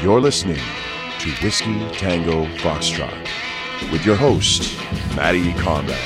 You're listening to Whiskey Tango Foxtrot with your host, Matty Conrad.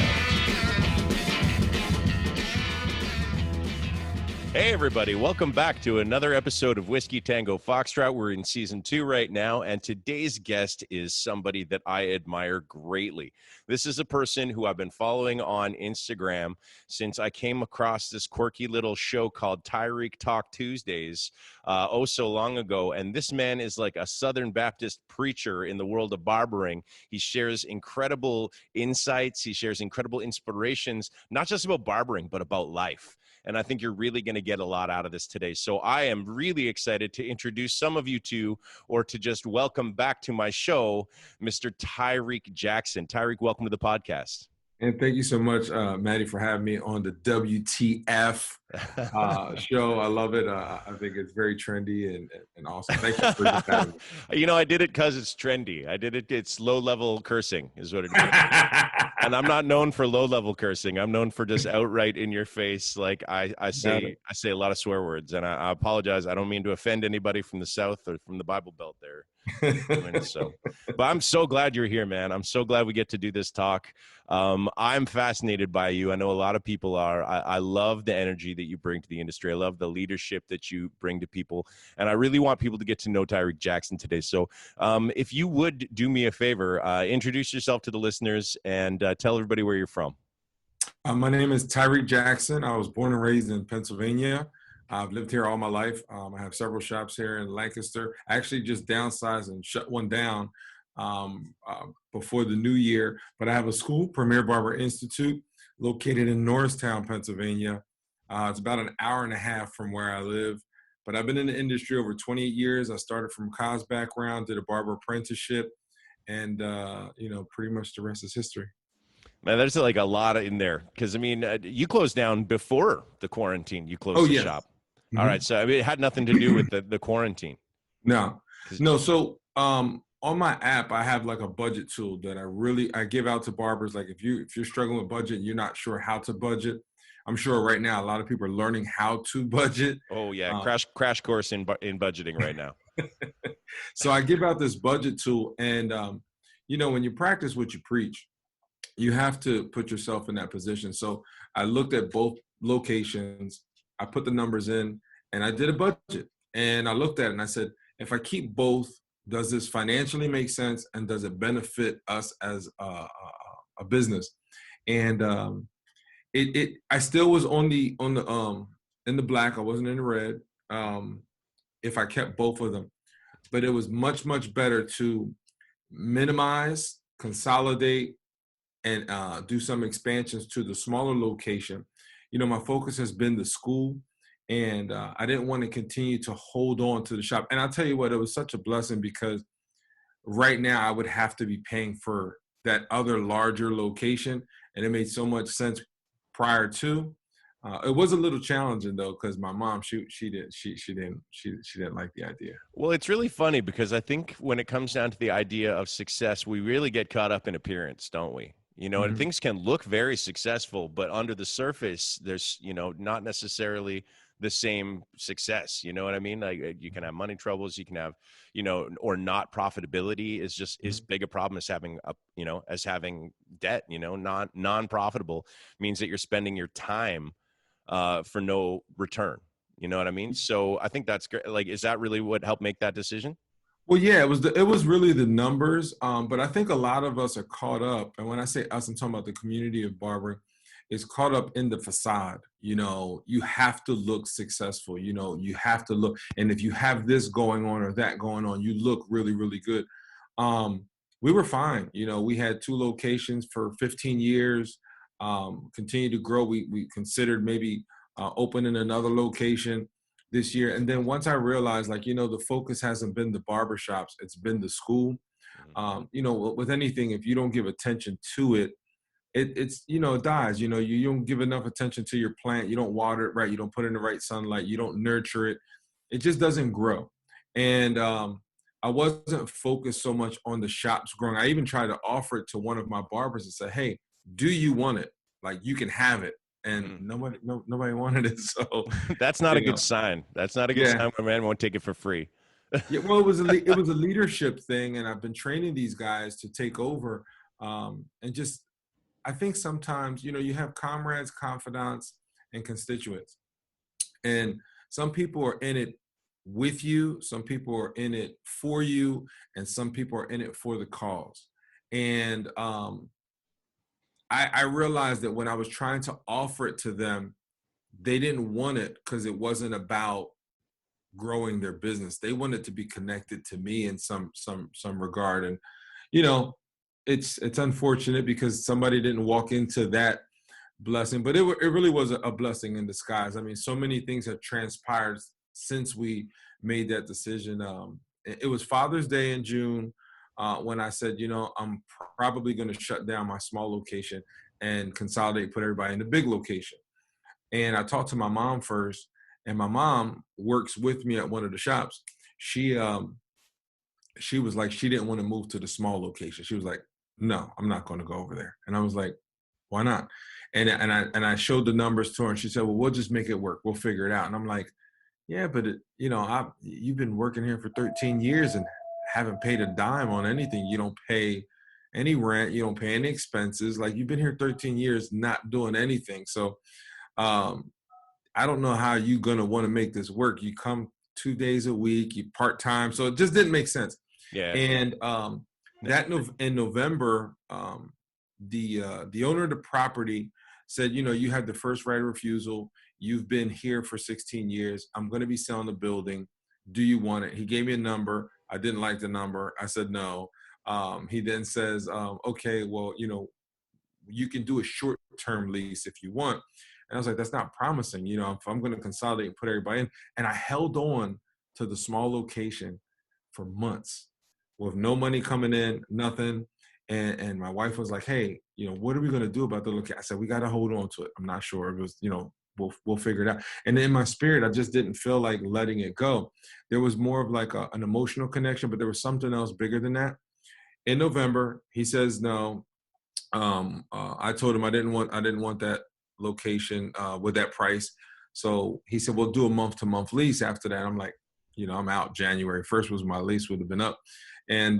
Hey everybody, welcome back to another episode of Whiskey Tango Foxtrot. We're in season 2 right now, and today's guest is somebody that I admire greatly. This is a person who I've been following on Instagram since I came across this quirky little show called TYRIK Talk Tuesdays so long ago, and this man is like a Southern Baptist preacher in the world of barbering. He shares incredible insights, he shares incredible inspirations, not just about barbering, but about life. And I think you're really going to get a lot out of this today. So I am really excited to introduce some of you to, or to just welcome back to my show, Mr. Tyrik Jackson. Tyrik, welcome to the podcast. And thank you so much, Maddie, for having me on the WTF show. I love it. I think it's very trendy and awesome. Thank you for just having me. You know, I did it because it's trendy. I did it. It's low-level cursing is what it is. And I'm not known for low-level cursing. I'm known for just outright in your face. Like I say a lot of swear words, and I apologize. I don't mean to offend anybody from the South or from the Bible Belt there. But I'm so glad you're here, man. I'm so glad we get to do this talk. I'm fascinated by you. I know a lot of people are. I love the energy that you bring to the industry. I love the leadership that you bring to people. And I really want people to get to know Tyrik Jackson today. So if you would do me a favor, introduce yourself to the listeners and tell everybody where you're from. My name is Tyrik Jackson. I was born and raised in Pennsylvania. I've lived here all my life. I have several shops here in Lancaster. I actually just downsized and shut one down before the new year. But I have a school, PREMIER BARBER INSTITUte, located in Norristown, Pennsylvania. It's about an hour and a half from where I live. But I've been in the industry over 28 years. I started from Cos background, did a barber apprenticeship, and, pretty much the rest is history. Man, there's like a lot in there. Because, I mean, you closed down before the quarantine. You closed the shop. Mm-hmm. All right. So I mean, it had nothing to do with the quarantine. No. So on my app, I have like a budget tool that I give out to barbers. Like if you're struggling with budget, you're not sure how to budget. I'm sure right now a lot of people are learning how to budget. Oh yeah, crash course in budgeting right now. So I give out this budget tool, and when you practice what you preach, you have to put yourself in that position. So I looked at both locations. I put the numbers in and I did a budget, and I looked at it and I said, if I keep both, does this financially make sense? And does it benefit us as a business? And I still was in the black. I wasn't in the red. If I kept both of them, but it was much, much better to minimize, consolidate, and do some expansions to the smaller location. My focus has been the school, and I didn't want to continue to hold on to the shop. And I'll tell you what, it was such a blessing because right now I would have to be paying for that other larger location, and it made so much sense prior to. It was a little challenging though, because my mom, she didn't like the idea. Well, it's really funny because I think when it comes down to the idea of success, we really get caught up in appearance, don't we? Mm-hmm. And things can look very successful, but under the surface, there's, not necessarily the same success. You know what I mean? Like you can have money troubles, you can have, or not profitability is just as big a problem as having debt. Non-profitable means that you're spending your time for no return. You know what I mean? So I think that's great. Like, is that really what helped make that decision? Well, yeah, it was really the numbers, but I think a lot of us are caught up, and when I say us, I'm talking about the community of barbering, is caught up in the facade. You have to look successful. You have to look, and if you have this going on or that going on, you look really, really good. We were fine. We had 2 locations for 15 years, continued to grow. We considered maybe opening another location this year. And then once I realized, the focus hasn't been the barbershops, it's been the school. With anything, if you don't give attention to it, it dies. You don't give enough attention to your plant. You don't water it right. You don't put it in the right sunlight. You don't nurture it. It just doesn't grow. And I wasn't focused so much on the shops growing. I even tried to offer it to one of my barbers and say, hey, do you want it? Like, you can have it. And nobody wanted it. So that's not a good sign. That's not a good sign when a man won't take it for free. Yeah, well, it was a leadership thing, and I've been training these guys to take over. And just, I think sometimes, you have comrades, confidants, and constituents, and some people are in it with you, some people are in it for you, and some people are in it for the cause. And I realized that when I was trying to offer it to them, they didn't want it because it wasn't about growing their business. They wanted to be connected to me in some regard. And you know, it's unfortunate because somebody didn't walk into that blessing, but it really was a blessing in disguise. I mean, so many things have transpired since we made that decision. It was Father's Day in June when I said, I'm probably going to shut down my small location and consolidate, put everybody in the big location. And I talked to my mom first, and my mom works with me at one of the shops. She was like, she didn't want to move to the small location. She was like, no, I'm not going to go over there. And I was like, why not? And I showed the numbers to her, and she said, well, we'll just make it work. We'll figure it out. And I'm like, yeah, but you've been working here for 13 years and haven't paid a dime on anything. You don't pay any rent. You don't pay any expenses. Like, you've been here 13 years not doing anything. So I don't know how you're going to want to make this work. You come 2 days a week, you part-time. So it just didn't make sense. Yeah. And in November, the owner of the property said, you have the first right of refusal. You've been here for 16 years. I'm going to be selling the building. Do you want it? He gave me a number. I didn't like the number. I said no. He then says, okay, well, you can do a short-term lease if you want. And I was like, that's not promising. If I'm going to consolidate and put everybody in. And I held on to the small location for months with no money coming in, nothing. And my wife was like, hey, what are we going to do about the location? I said, we got to hold on to it. I'm not sure. It was, we'll figure it out. And in my spirit, I just didn't feel like letting it go. There was more of like an emotional connection, but there was something else bigger than that. In November, he says no. I told him I didn't want that location with that price. So he said, we'll do a month-to-month lease after that. I'm like, I'm out. January 1st was my lease, would have been up. And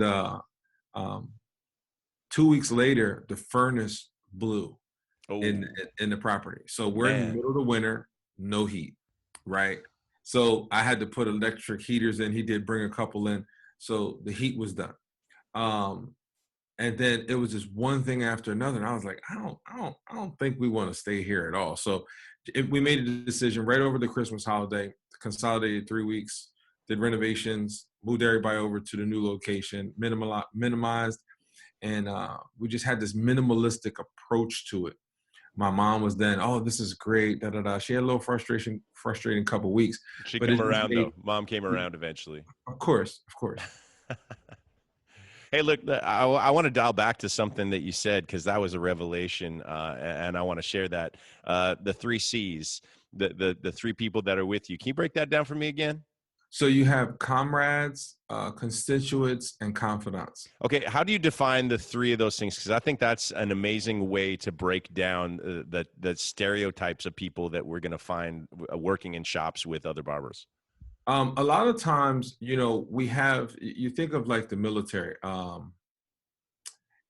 2 weeks later, the furnace blew in the property. So we're in the middle of the winter, no heat, right? So I had to put electric heaters in. He did bring a couple in. So the heat was done. And then it was just one thing after another. And I was like, I don't think we want to stay here at all. So we made a decision right over the Christmas holiday, consolidated 3 weeks, did renovations, moved everybody over to the new location, minimized. And we just had this minimalistic approach to it. My mom was then, oh, this is great, da, da, da. She had a little frustrating couple of weeks. She came around, though. Mom came around eventually. Of course. Hey, look, I want to dial back to something that you said, because that was a revelation, and I want to share that. The 3 C's, the 3 people that are with you. Can you break that down for me again? So you have comrades, constituents, and confidants. Okay, how do you define the 3 of those things? Because I think that's an amazing way to break down the stereotypes of people that we're going to find working in shops with other barbers. A lot of times, you think of like the military.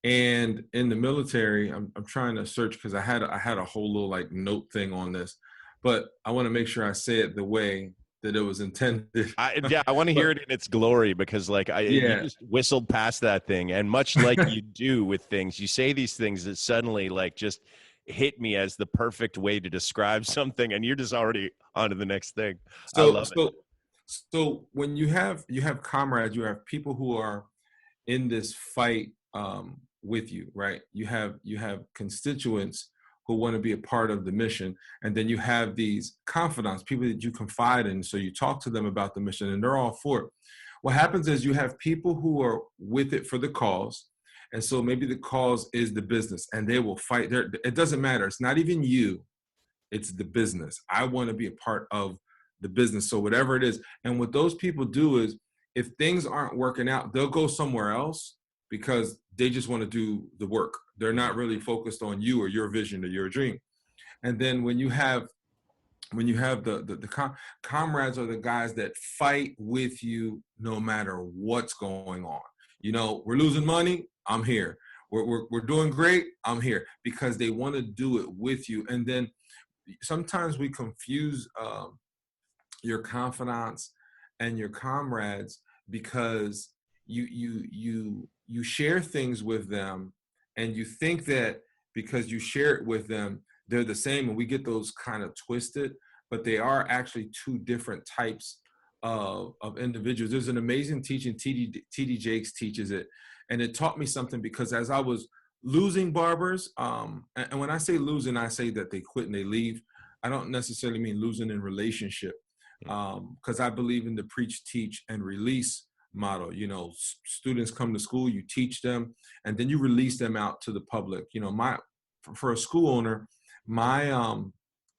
And in the military, I'm trying to search because I had a whole little like note thing on this, but I want to make sure I say it the way that it was intended. I want to hear it in its glory, because you just whistled past that thing. And much like you do with things, you say these things that suddenly like just hit me as the perfect way to describe something, and you're just already on to the next thing. I love it. So when you have comrades, you have people who are in this fight with you, right? You have constituents who want to be a part of the mission, and then you have these confidants, people that you confide in. So you talk to them about the mission, and they're all for it. What happens is you have people who are with it for the cause, and so maybe the cause is the business, and they will fight. It doesn't matter. It's not even you. It's the business. I want to be a part of the business. So whatever it is. And what those people do is, if things aren't working out, they'll go somewhere else because they just want to do the work. They're not really focused on you or your vision or your dream. And then when you have when you have comrades are the guys that fight with you no matter what's going on. You know, we're losing money, I'm here. We're doing great, I'm here, because they want to do it with you. And then sometimes we confuse your confidants and your comrades, because you share things with them, and you think that because you share it with them they're the same, and we get those kind of twisted, but they are actually two different types of individuals. There's an amazing teaching, TD Jakes teaches it, and it taught me something, because as I was losing barbers, and when I say losing, I say that they quit and they leave. I don't necessarily mean losing in relationship, because I believe in the preach, teach, and release model. You know, students come to school, you teach them, and then you release them out to the public. You know, for a school owner, my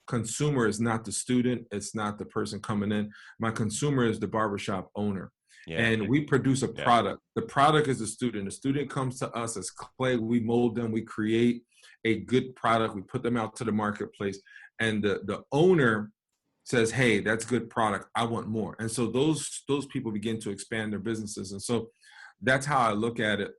consumer is not the student, it's not the person coming in. My consumer is the barbershop owner. Yeah. And we produce a product. The product is the student. The student comes to us as clay. We mold them. We create a good product. We put them out to the marketplace. And the owner says, hey, that's good product, I want more. And so those people begin to expand their businesses. And so that's how I look at it.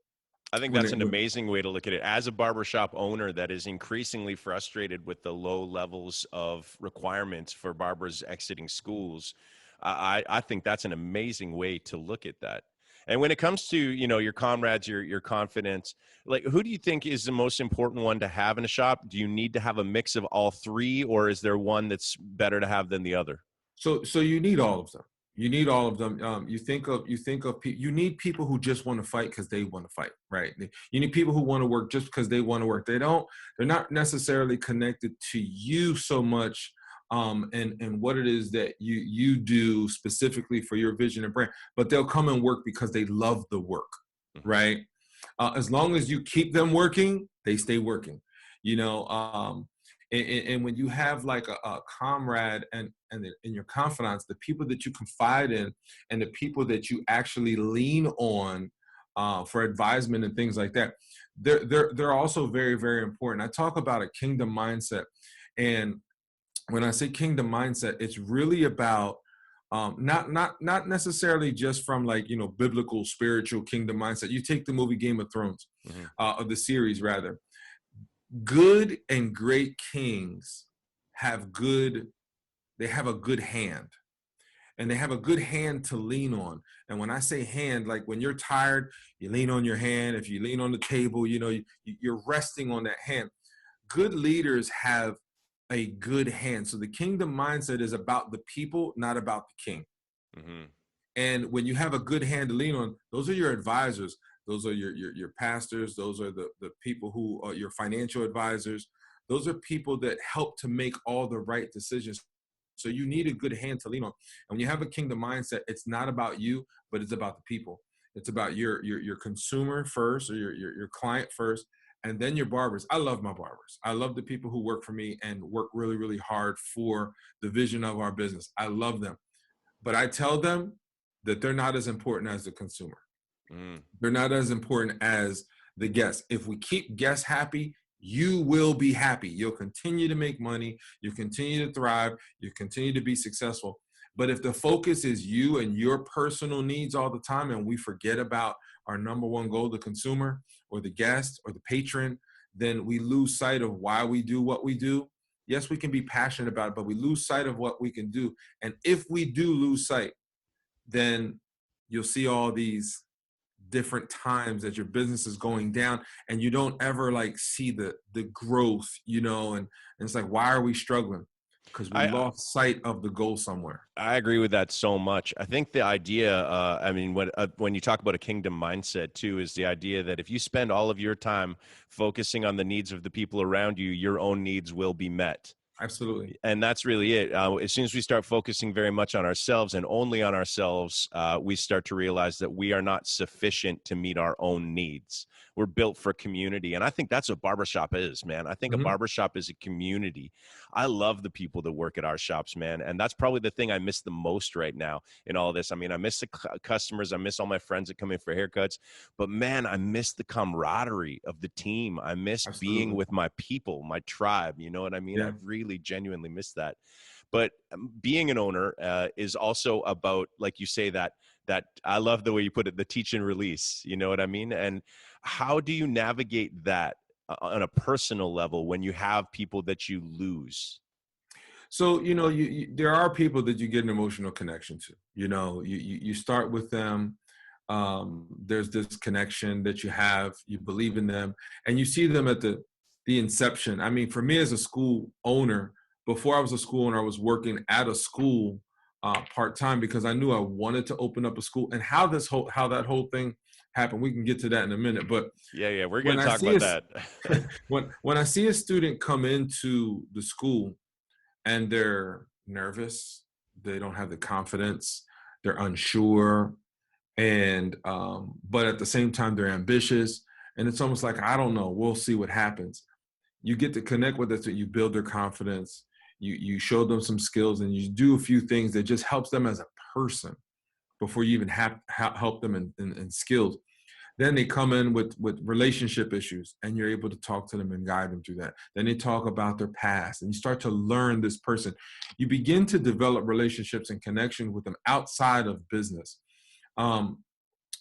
I think that's an amazing way to look at it. As a barbershop owner that is increasingly frustrated with the low levels of requirements for barbers exiting schools, I think that's an amazing way to look at that. And when it comes to, you know, your comrades, your confidence, like, who do you think is the most important one to have in a shop? Do you need to have a mix of all three, or is there one that's better to have than the other? So you need all of them. You need all of them. You need people who just want to fight because they want to fight, right? You need people who want to work just because they want to work. They're not necessarily connected to you so much, and what it is that you do specifically for your vision and brand, but they'll come and work because they love the work, right? As long as you keep them working, they stay working, you know. And when you have like a comrade and your confidants, the people that you confide in and the people that you actually lean on for advisement and things like that, they're also very, very important. I talk about a kingdom mindset, and when I say kingdom mindset, it's really about not necessarily just from, like, you know, biblical spiritual kingdom mindset. You take the movie Game of Thrones, or the series rather. Good and great kings have a good hand, and they have a good hand to lean on. And when I say hand, like when you're tired, you lean on your hand. If you lean on the table, you know, you're resting on that hand. Good leaders have a good hand. So the kingdom mindset is about the people, not about the king. And when you have a good hand to lean on, those are your advisors. Those are your pastors. Those are the people who are your financial advisors. Those are people that help to make all the right decisions. So you need a good hand to lean on. And when you have a kingdom mindset, it's not about you, but it's about the people. It's about your consumer first, or your client first, and then your barbers. I love my barbers. I love the people who work for me and work really, really hard for the vision of our business. I love them. But I tell them that they're not as important as the consumer. They're not as important as the guests. If we keep guests happy, you will be happy. You'll continue to make money. You continue to thrive. You continue to be successful. But if the focus is you and your personal needs all the time, and we forget about our number one goal, the consumer or the guest or the patron, then we lose sight of why we do what we do. Yes, we can be passionate about it, but we lose sight of what we can do. And if we do lose sight, then you'll see all these different times that your business is going down, and you don't ever like see the growth, you know, and it's like, why are we struggling? Because we lost sight of the goal somewhere. I agree with that so much. I think the idea, I mean, when you talk about a kingdom mindset too, is the idea that if you spend all of your time focusing on the needs of the people around you, your own needs will be met. Absolutely. And that's really it. As soon as we start focusing very much on ourselves and only on ourselves, we start to realize that we are not sufficient to meet our own needs. We're built for community. And I think that's what barbershop is, man. I think a barbershop is a community. I love the people that work at our shops, man. And that's probably the thing I miss the most right now in all this. I mean, I miss the customers. I miss all my friends that come in for haircuts. But, man, I miss the camaraderie of the team. I miss being with my people, my tribe. You know what I mean? Yeah. I really genuinely miss that. But being an owner is also about, like you say, that I love the way you put it, the teach and release. You know what I mean? And how do you navigate that on a personal level when you have people that you lose? So, there are people that you get an emotional connection to. You start with them. There's this connection that you have. You believe in them, and you see them at the inception. I mean, for me as a school owner, before I was a school owner, I was working at a school part time because I knew I wanted to open up a school. And how that whole thing happened, we can get to that in a minute. But Yeah, we're when gonna I talk see about a that. when I see a student come into the school and they're nervous, they don't have the confidence, they're unsure, and but at the same time they're ambitious, and it's almost like, I don't know, we'll see what happens. You get to connect with us, you build their confidence, you show them some skills, and you do a few things that just helps them as a person before you even help them in skills. Then they come in with relationship issues, and you're able to talk to them and guide them through that. Then they talk about their past, and you start to learn this person. You begin to develop relationships and connection with them outside of business. um,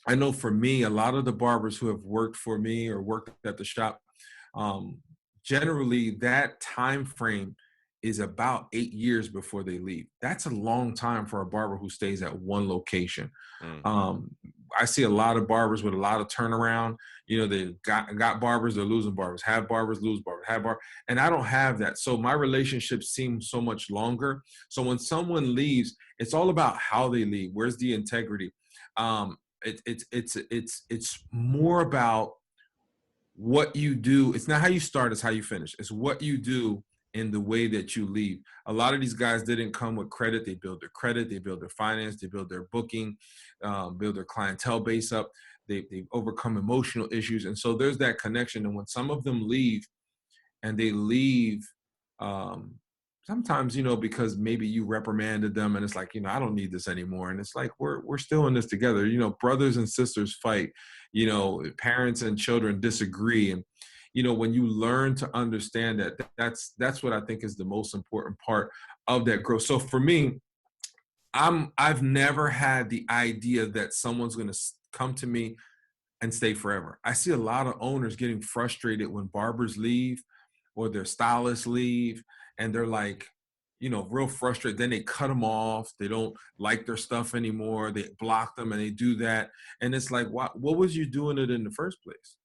I know for me, a lot of the barbers who have worked for me or worked at the shop, um, generally that time frame is about 8 years before they leave. That's a long time for a barber who stays at one location. Mm. Um, I see a lot of barbers with a lot of turnaround. They got barbers, they're losing barbers, have barbers, lose barbers, have bar, and I don't have that. So my relationships seem so much longer. So when someone leaves, it's all about how they leave. Where's the integrity? It's more about what you do. It's not how you start, it's how you finish. It's what you do in the way that you leave. A lot of these guys didn't come with credit. They build their credit, they build their finance, they build their booking, build their clientele base up. They've overcome emotional issues. And so there's that connection. And when some of them leave, and they leave, um, sometimes, because maybe you reprimanded them, and it's like, I don't need this anymore. And it's like, we're still in this together. Brothers and sisters fight, parents and children disagree. And, when you learn to understand that, that's what I think is the most important part of that growth. So for me, I've never had the idea that someone's going to come to me and stay forever. I see a lot of owners getting frustrated when barbers leave or their stylists leave, and they're like, real frustrated. Then they cut them off. They don't like their stuff anymore. They block them, and they do that. And it's like, what was you doing it in the first place?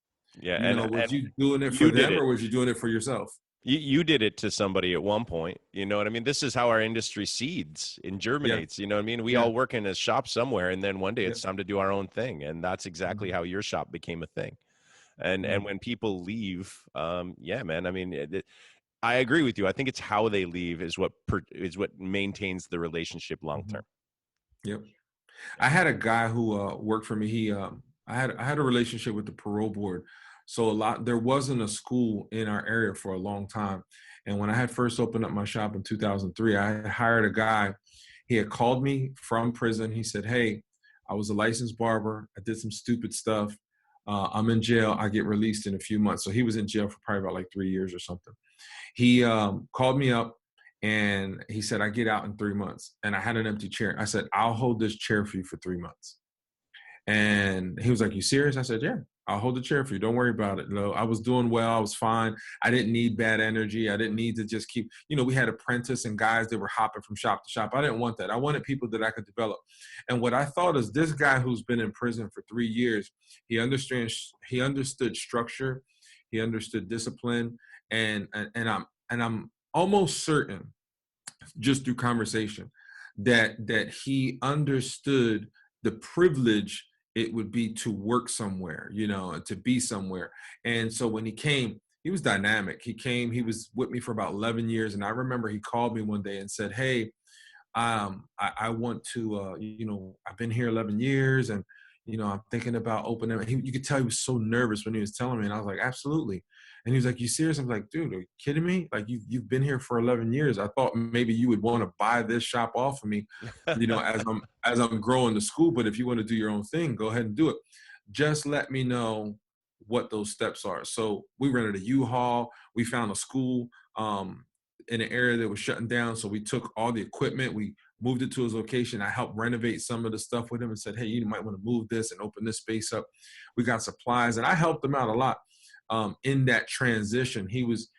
Yeah, and Was you doing it for you did them, it. or was you doing it for yourself? You did it to somebody at one point. You know what I mean? This is how our industry seeds and Yeah, germinates. You know what I mean? We yeah, all work in a shop somewhere, and then one day yeah. it's time to do our own thing. And that's Mhm, exactly how your shop became a thing. And mhm, when people leave, yeah, man. I mean, I agree with you. I think it's how they leave is what maintains the relationship long term. mhm. Yep. I had a guy who worked for me. I had a relationship with the parole board. So there wasn't a school in our area for a long time. And when I had first opened up my shop in 2003, I had hired a guy. He had called me from prison. He said, "Hey, I was a licensed barber. I did some stupid stuff. I'm in jail. I get released in a few months." So he was in jail for probably about like 3 years or something. He called me up, and he said, "I get out in 3 months." And I had an empty chair. I said, "I'll hold this chair for you for 3 months." And he was like, "You serious?" I said, "Yeah, I'll hold the chair for you. Don't worry about it." I was doing well. I was fine. I didn't need bad energy. I didn't need to just keep, we had apprentices and guys that were hopping from shop to shop. I didn't want that. I wanted people that I could develop. And what I thought is, this guy who's been in prison for 3 years, he understood structure. He understood discipline. And I'm almost certain, just through conversation, that he understood the privilege it would be to work somewhere, and to be somewhere. And so when he came, he was dynamic. He was with me for about 11 years. And I remember he called me one day and said, "Hey, I want to, I've been here 11 years, and, I'm thinking about opening." You could tell he was so nervous when he was telling me. And I was like, "Absolutely." And he was like, "You serious?" I'm like, "Dude, are you kidding me? Like, you've been here for 11 years. I thought maybe you would want to buy this shop off of me, as I'm growing the school. But if you want to do your own thing, go ahead and do it. Just let me know what those steps are." So we rented a U-Haul. We found a school. in an area that was shutting down. So we took all the equipment, we moved it to his location. I helped renovate some of the stuff with him and said, hey, you might want to move this and open this space up. We got supplies, and I helped him out a lot in that transition. He was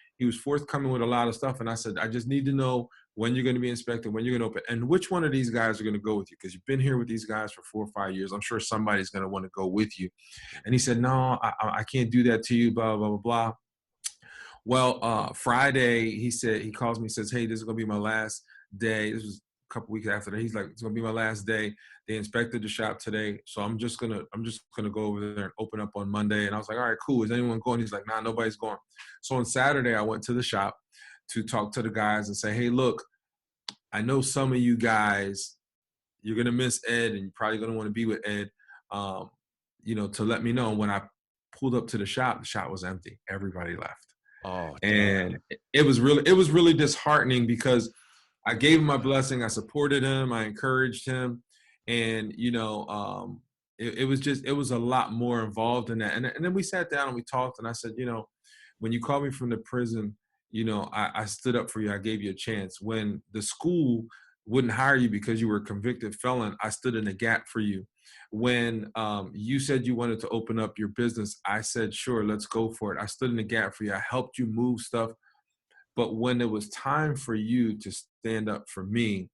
forthcoming with a lot of stuff. And I said, I just need to know when you're going to be inspected, when you're going to open, and which one of these guys are going to go with you, because you've been here with these guys for 4 or 5 years. I'm sure somebody's going to want to go with you. And he said, no, I can't do that to you, blah, blah, blah, blah. Well, Friday, he calls me, says, hey, this is going to be my last day. This was a couple weeks after that. He's like, it's going to be my last day. They inspected the shop today. So I'm just going to go over there and open up on Monday. And I was like, all right, cool. Is anyone going? He's like, nah, nobody's going. So on Saturday, I went to the shop to talk to the guys and say, hey, look, I know some of you guys, you're going to miss Ed, and you're probably going to want to be with Ed, to let me know. When I pulled up to the shop was empty. Everybody left. Oh, and it was really disheartening, because I gave him my blessing. I supported him. I encouraged him. And, it was a lot more involved in that. And then we sat down and we talked, and I said, when you called me from the prison, I stood up for you. I gave you a chance. When the school wouldn't hire you because you were a convicted felon, I stood in the gap for you. When you said you wanted to open up your business, I said, sure, let's go for it. I stood in the gap for you. I helped you move stuff. But when it was time for you to stand up for me,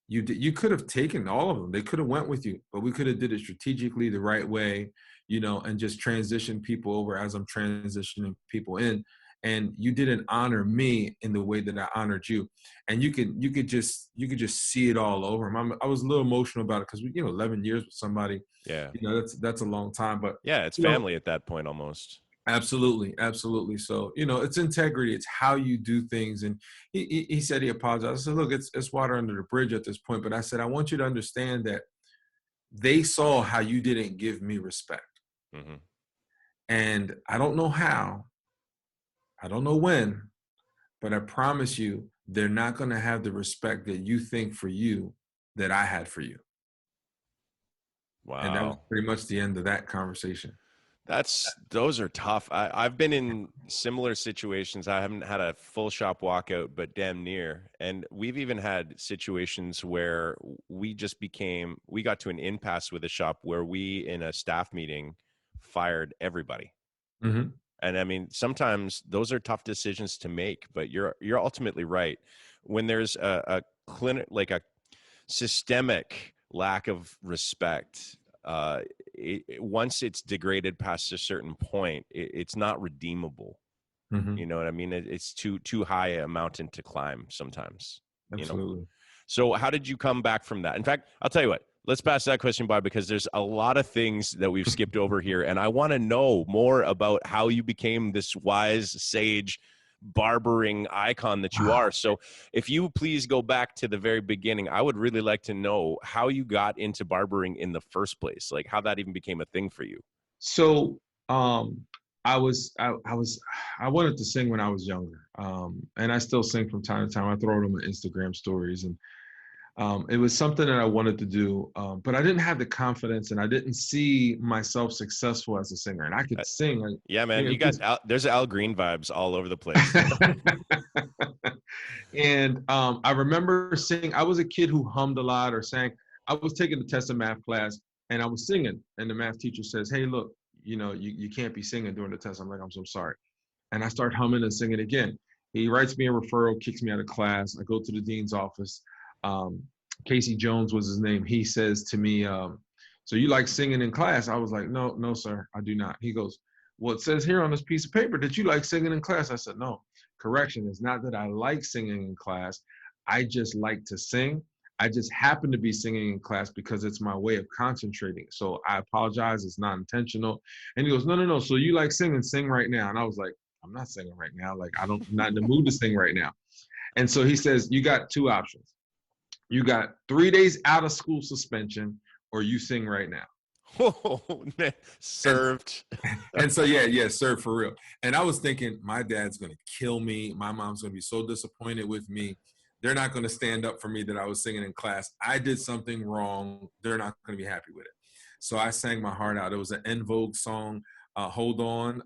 you could have taken all of them. They could have went with you, but we could have did it strategically the right way, and just transition people over as I'm transitioning people in. And you didn't honor me in the way that I honored you. And you could just see it all over him. I was a little emotional about it, because 11 years with somebody, yeah, that's a long time. But yeah, it's family at that point almost. Absolutely. So, it's integrity. It's how you do things. And he said he apologized. I said, look, it's water under the bridge at this point. But I said, I want you to understand that they saw how you didn't give me respect. Mm-hmm. And I don't know how, I don't know when, but I promise you, they're not going to have the respect that you think for you that I had for you. Wow. And that was pretty much the end of that conversation. Those are tough. I've been in similar situations. I haven't had a full shop walkout, but damn near. And we've even had situations where we got to an impasse with a shop where we, in a staff meeting, fired everybody. Mm-hmm. And I mean, sometimes those are tough decisions to make, but you're ultimately right. When there's a systemic lack of respect, once it's degraded past a certain point, it's not redeemable. Mm-hmm. You know what I mean? It's too high a mountain to climb sometimes. Absolutely. So how did you come back from that? In fact, I'll tell you what, let's pass that question by, because there's a lot of things that we've skipped over here. And I want to know more about how you became this wise, sage, barbering icon that you are. So if you please go back to the very beginning, I would really like to know how you got into barbering in the first place, like how that even became a thing for you. So I wanted to sing when I was younger. And I still sing from time to time. I throw it on my Instagram stories, and it was something that I wanted to do, but I didn't have the confidence, and I didn't see myself successful as a singer. And I could sing. Yeah, man, there's Al Green vibes all over the place. And I remember singing. I was a kid who hummed a lot or sang. I was taking the test in math class, and I was singing. And the math teacher says, hey, look, you can't be singing during the test. I'm like, I'm so sorry. And I start humming and singing again. He writes me a referral, kicks me out of class. I go to the dean's office. Casey Jones was his name. He says to me, so you like singing in class? I was like, no, sir, I do not. He goes, well, it says here on this piece of paper that you like singing in class. I said, no, correction. It's not that I like singing in class. I just like to sing. I just happen to be singing in class because it's my way of concentrating. So I apologize. It's not intentional. And he goes, no. So you like singing, sing right now. And I was like, I'm not singing right now. Like, I'm not in the mood to sing right now. And so he says, you got two options. You got 3 days out of school suspension, or you sing right now. Oh, man. Served. And so, yeah, served for real. And I was thinking, my dad's going to kill me. My mom's going to be so disappointed with me. They're not going to stand up for me that I was singing in class. I did something wrong. They're not going to be happy with it. So I sang my heart out. It was an En Vogue song, Hold On.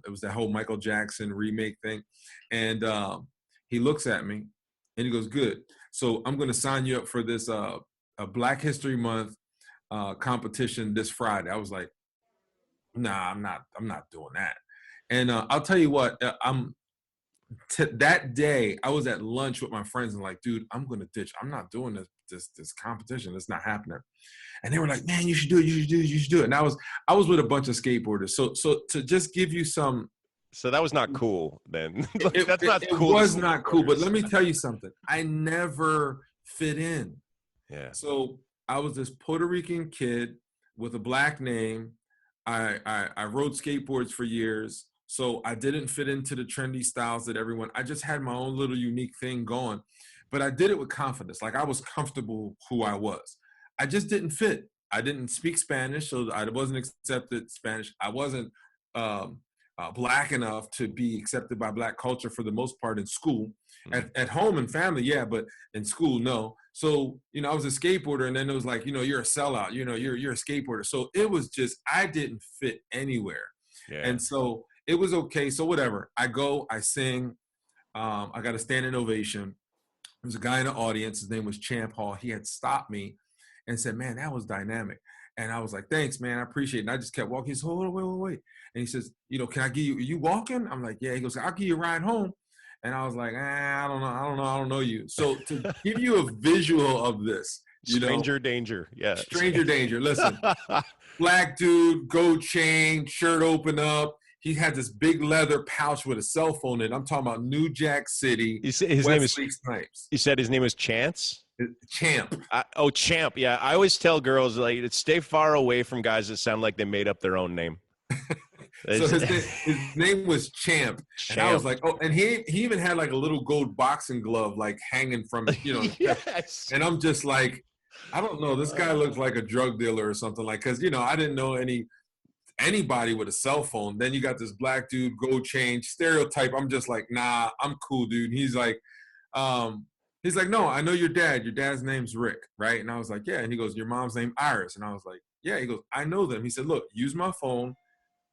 It was that whole Michael Jackson remake thing. And He looks at me and he goes, good. So I'm going to sign you up for this a Black History Month competition this Friday. I was like, nah, I'm not doing that. And I'll tell you what, that day I was at lunch with my friends and like, dude, I'm going to ditch. I'm not doing this competition. It's not happening. And they were like, man, you should do it. You should do it. You should do it. And I was with a bunch of skateboarders. So to just give you some. So that was not cool then. That's not cool. It was not cool. But let me tell you something. I never fit in. Yeah. So I was this Puerto Rican kid with a Black name. I rode skateboards for years. So I didn't fit into the trendy styles that everyone, I just had my own little unique thing going. But I did it with confidence. Like I was comfortable who I was. I just didn't fit. I didn't speak Spanish, so I wasn't accepted Spanish. I wasn't Black enough to be accepted by Black culture for the most part in school. At home and family, yeah, but in school, no. So, I was a skateboarder, and then it was like, you're a sellout, you're a skateboarder. So it was just, I didn't fit anywhere. Yeah. And so it was okay. So whatever. I go, I sing, I got a standing ovation. There was a guy in the audience. His name was Champ Hall. He had stopped me and said, man, that was dynamic. And I was like, thanks, man. I appreciate it. And I just kept walking. He said, hold on, wait. And he says, can I give you, are you walking? I'm like, yeah. He goes, I'll give you a ride home. And I was like, I don't know you. So to give you a visual of this, stranger danger. Yeah. Stranger danger. Listen, Black dude, gold chain, shirt open up. He had this big leather pouch with a cell phone in it. I'm talking about New Jack City. His name is Snipes. You said his name is Chance? Champ. Champ. Yeah. I always tell girls, like, stay far away from guys that sound like they made up their own name. So his name was Champ. And I was like, oh, and he even had like a little gold boxing glove like hanging from, Yes. And I'm just like, I don't know. This guy looks like a drug dealer or something, like, because, I didn't know anybody with a cell phone. Then you got this Black dude, gold chain, stereotype. I'm just like, nah, I'm cool, dude. He's like, no, I know your dad. Your dad's name's Rick, right? And I was like, yeah. And he goes, your mom's name Iris. And I was like, yeah. He goes, I know them. He said, look, use my phone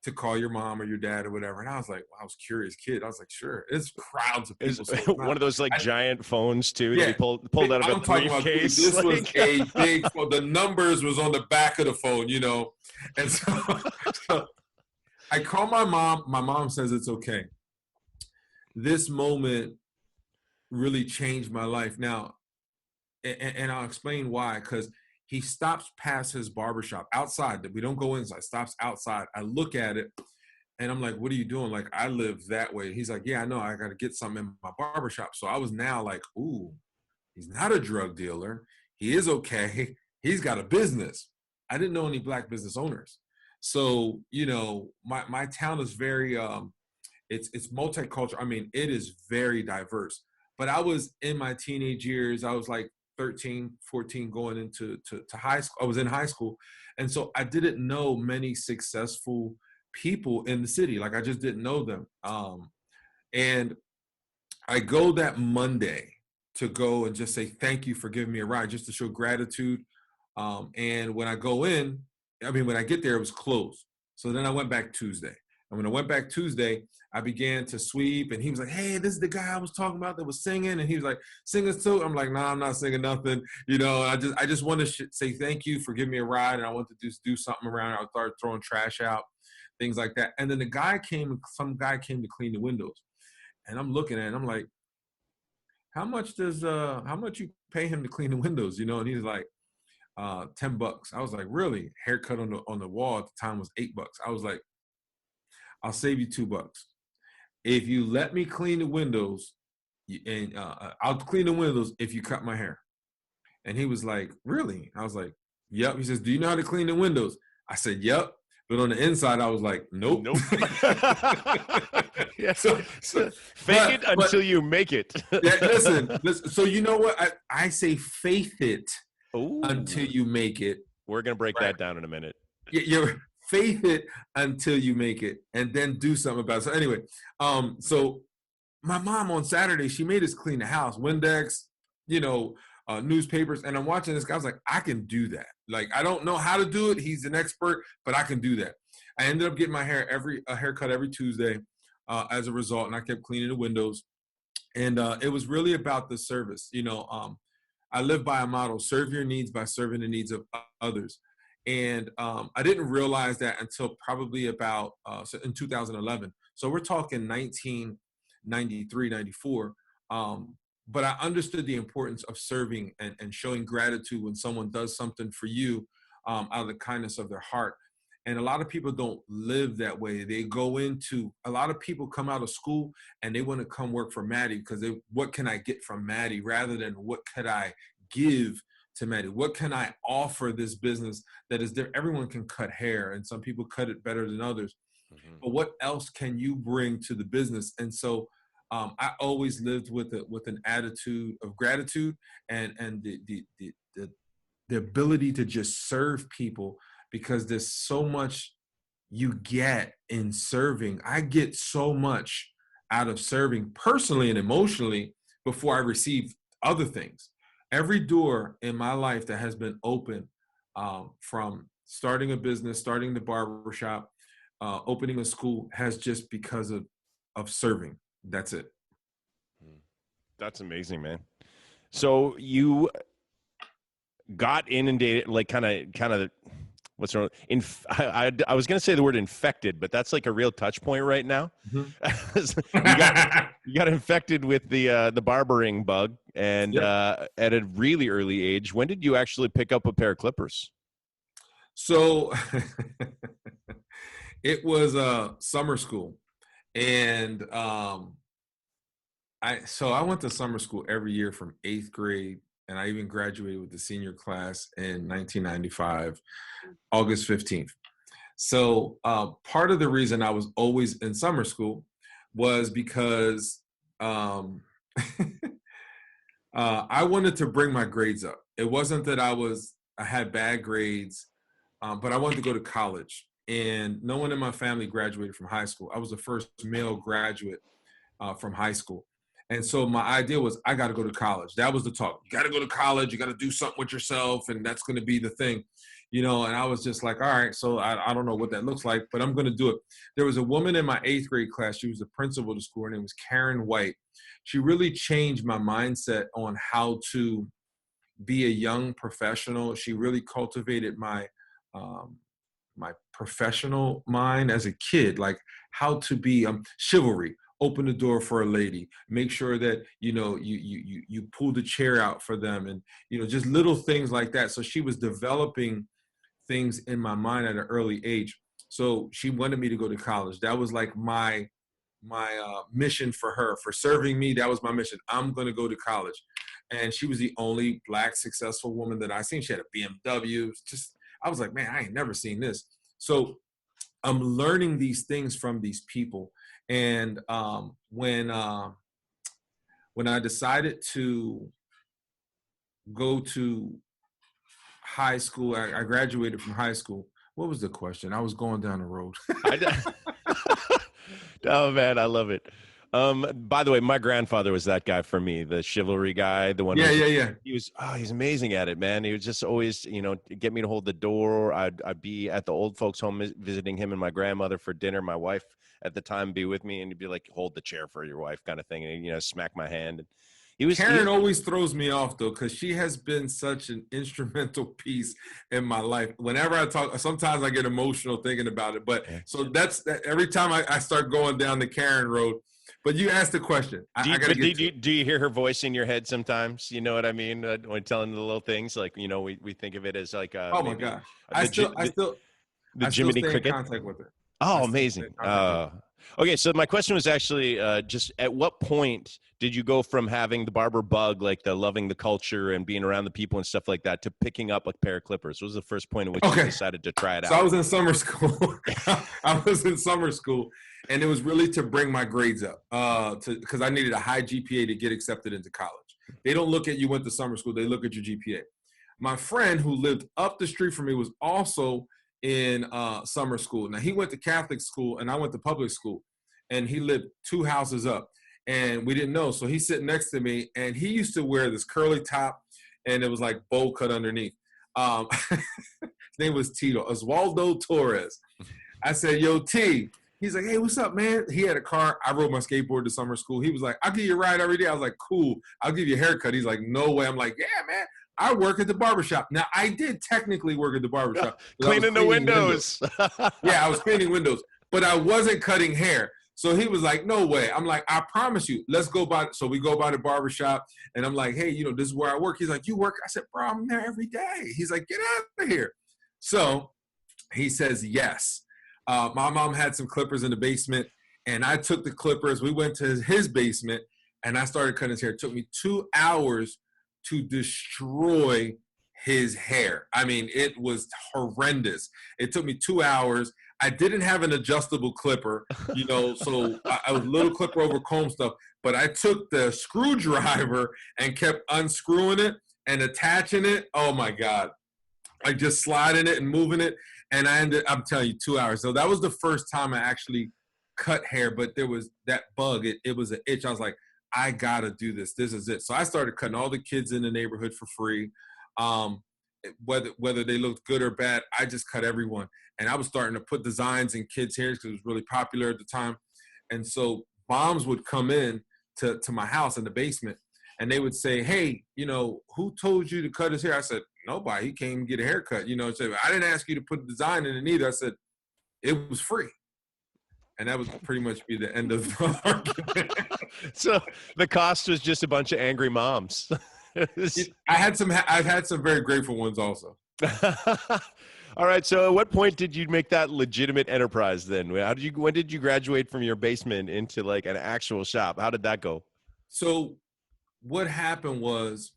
to call your mom or your dad or whatever. And I was like, well, I was a curious kid. I was like, sure. It's crowds of people. So one of those giant phones too. Yeah. That he pulled out of a briefcase. This was a big phone. The numbers was on the back of the phone, And so I call my mom. My mom says it's okay. This moment really changed my life. Now, and I'll explain why, because he stops past his barbershop outside. We don't go inside. Stops outside. I look at it, and I'm like, what are you doing? Like, I live that way. He's like, yeah, I know. I got to get something in my barbershop. So I was now like, ooh, he's not a drug dealer. He is okay. He's got a business. I didn't know any Black business owners. So, my town is very, it's multicultural. I mean, it is very diverse. But I was in my teenage years. I was like 13, 14 going into high school. I was in high school. And so I didn't know many successful people in the city. Like, I just didn't know them. And I go that Monday to go and just say, thank you for giving me a ride, just to show gratitude. And when I when I get there, it was closed. So then I went back Tuesday. And when I went back Tuesday, I began to sweep, and he was like, hey, this is the guy I was talking about that was singing. And he was like, sing us too. I'm like, nah, I'm not singing nothing. I just want to say thank you for giving me a ride. And I want to just do something around. I started throwing trash out, things like that. And then some guy came to clean the windows. And I'm looking at it, and I'm like, how much you pay him to clean the windows? And he's like, $10. I was like, really? Haircut on the wall at the time was $8. I was like, I'll save you $2. If you let me clean the windows, and I'll clean the windows if you cut my hair. And he was like, really? I was like, yep. He says, do you know how to clean the windows? I said, yep. But on the inside, I was like, nope. Yeah. So fake it until you make it. Yeah, listen. So you know what? I say faith it until you make it. We're going to break that down in a minute. You're faith it until you make it, and then do something about it. So anyway, so my mom on Saturday, she made us clean the house, Windex, newspapers, and I'm watching this guy. I was like, I can do that. Like, I don't know how to do it. He's an expert, but I can do that. I ended up getting my haircut every Tuesday as a result, and I kept cleaning the windows. And it was really about the service. I live by a motto: serve your needs by serving the needs of others. And I didn't realize that until probably about in 2011. So we're talking 1993, 94. But I understood the importance of serving and showing gratitude when someone does something for you out of the kindness of their heart. And a lot of people don't live that way. A lot of people come out of school and they want to come work for Maddie because what can I get from Maddie rather than what could I give to Maddie? What can I offer this business that is there? Everyone can cut hair and some people cut it better than others. Mm-hmm. But what else can you bring to the business? And so I always lived with an attitude of gratitude and the ability to just serve people, because there's so much you get in serving. I get so much out of serving personally and emotionally before I receive other things. Every door in my life that has been open, from starting a business, starting the barbershop, opening a school, has just because of serving. That's it. That's amazing, man. So you got inundated, like kind of what's wrong? I was going to say the word infected, but that's like a real touch point right now. Mm-hmm. you got infected with the barbering bug, and yep. At a really early age. When did you actually pick up a pair of clippers? So it was summer school, and I went to summer school every year from 8th grade. And I even graduated with the senior class in 1995, August 15th. So part of the reason I was always in summer school was because I wanted to bring my grades up. It wasn't that I had bad grades, but I wanted to go to college. And no one in my family graduated from high school. I was the first male graduate from high school. And so my idea was, I got to go to college. That was the talk. You got to go to college. You got to do something with yourself. And that's going to be the thing, and I was just like, all right, so I don't know what that looks like, but I'm going to do it. There was a woman in my 8th grade class. She was the principal of the school. Her name was Karen White. She really changed my mindset on how to be a young professional. She really cultivated my professional mind as a kid, like how to be chivalry. Open the door for a lady, make sure that, you pull the chair out for them, and, just little things like that. So she was developing things in my mind at an early age. So she wanted me to go to college. That was like my mission for her, for serving me. That was my mission. I'm going to go to college. And she was the only Black successful woman that I seen. She had a BMW. I was like, man, I ain't never seen this. So I'm learning these things from these people. And when I decided to go to high school, I graduated from high school. What was the question? I was going down the road. Oh man, I love it. By the way, my grandfather was that guy for me, the chivalry guy, the one. Yeah. He's amazing at it, man. He would just always, get me to hold the door. I'd be at the old folks' home visiting him and my grandmother for dinner. My wife at the time be with me, and he'd be like, "Hold the chair for your wife," kind of thing, and smack my hand. And Karen always throws me off though, because she has been such an instrumental piece in my life. Whenever I talk, sometimes I get emotional thinking about it. But so that's that. Every time I start going down the Karen road. But you asked the question. Do you hear her voice in your head sometimes? You know what I mean? When telling the little things, like, we think of it as like oh my gosh. I still Jiminy stay Cricket. in contact with her. Oh, amazing. Okay, so my question was actually just at what point did you go from having the barber bug, like the loving the culture and being around the people and stuff like that, to picking up a pair of clippers? What was the first point at which you decided to try it out? So I was in summer school. And it was really to bring my grades up, because I needed a high GPA to get accepted into college. They don't look at you went to summer school. They look at your GPA. My friend who lived up the street from me was also in summer school. Now, he went to Catholic school and I went to public school, and he lived 2 houses up, and we didn't know. So he's sitting next to me, and he used to wear this curly top, and it was like bowl cut underneath. His name was Tito, Oswaldo Torres. I said, "Yo, T, He's like, hey, what's up, man? He had a car. I rode my skateboard to summer school. He was like, I'll give you a ride every day. I was like, cool. I'll give you a haircut. He's like, no way. I'm like, yeah, man. I work at the barbershop. Now, I did technically work at the barbershop. Cleaning the windows. Yeah, I was cleaning windows, but I wasn't cutting hair. So he was like, no way. I'm like, I promise you, let's go by. So we go by the barbershop, and I'm like, hey, this is where I work. He's like, you work? I said, bro, I'm there every day. He's like, get out of here. So he says, yes. My mom had some clippers in the basement, and I took the clippers. We went to his basement, and I started cutting his hair. It took me 2 hours to destroy his hair. I mean, it was horrendous. It took me 2 hours. I didn't have an adjustable clipper, so I was a little clipper over comb stuff, but I took the screwdriver and kept unscrewing it and attaching it. Oh my God. Like just sliding it and moving it. And I'm telling you, 2 hours. So that was the first time I actually cut hair, but there was that bug. It was an itch. I was like, I gotta do this. This is it. So I started cutting all the kids in the neighborhood for free. Whether they looked good or bad, I just cut everyone. And I was starting to put designs in kids' hair because it was really popular at the time. And so moms would come in to my house in the basement, and they would say, hey, who told you to cut his hair? I said, nobody. He came and get a haircut. So I didn't ask you to put a design in it either. I said, it was free. And that would pretty much be the end of the argument. So the cost was just a bunch of angry moms. I've had some very grateful ones also. All right. So at what point did you make that legitimate enterprise then? When did you graduate from your basement into like an actual shop? How did that go? So what happened was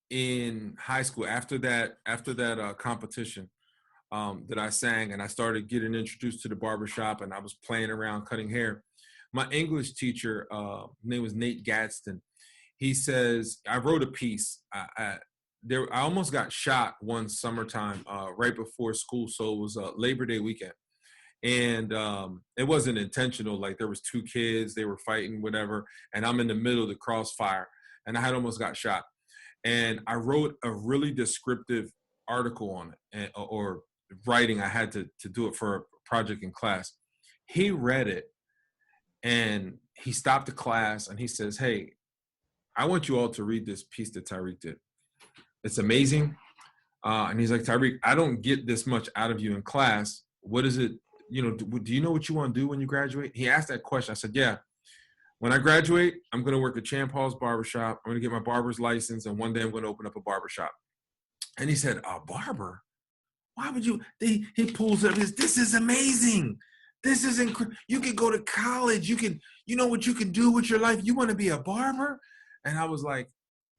in high school, after that competition, that I sang, and I started getting introduced to the barbershop, and I was playing around cutting hair. My English teacher, his name was Nate Gadsden. He says, I wrote a piece. I almost got shot one summertime right before school. So it was Labor Day weekend. And it wasn't intentional. Like there was 2 kids, they were fighting, whatever. And I'm in the middle of the crossfire, and I had almost got shot. And I wrote a really descriptive article on it, or writing. I had to do it for a project in class. He read it, and he stopped the class, and he says, hey, I want you all to read this piece that Tyrik did. It's amazing. And he's like, Tyrik, I don't get this much out of you in class. What is it? Do you know what you want to do when you graduate? He asked that question. I said, yeah. When I graduate, I'm going to work at Champ Hall's barbershop. I'm going to get my barber's license, and one day I'm going to open up a barbershop. And he said, a barber? Why would you? He pulls up. This is amazing. This is incredible. You could go to college. You know what you can do with your life. You want to be a barber? And I was like,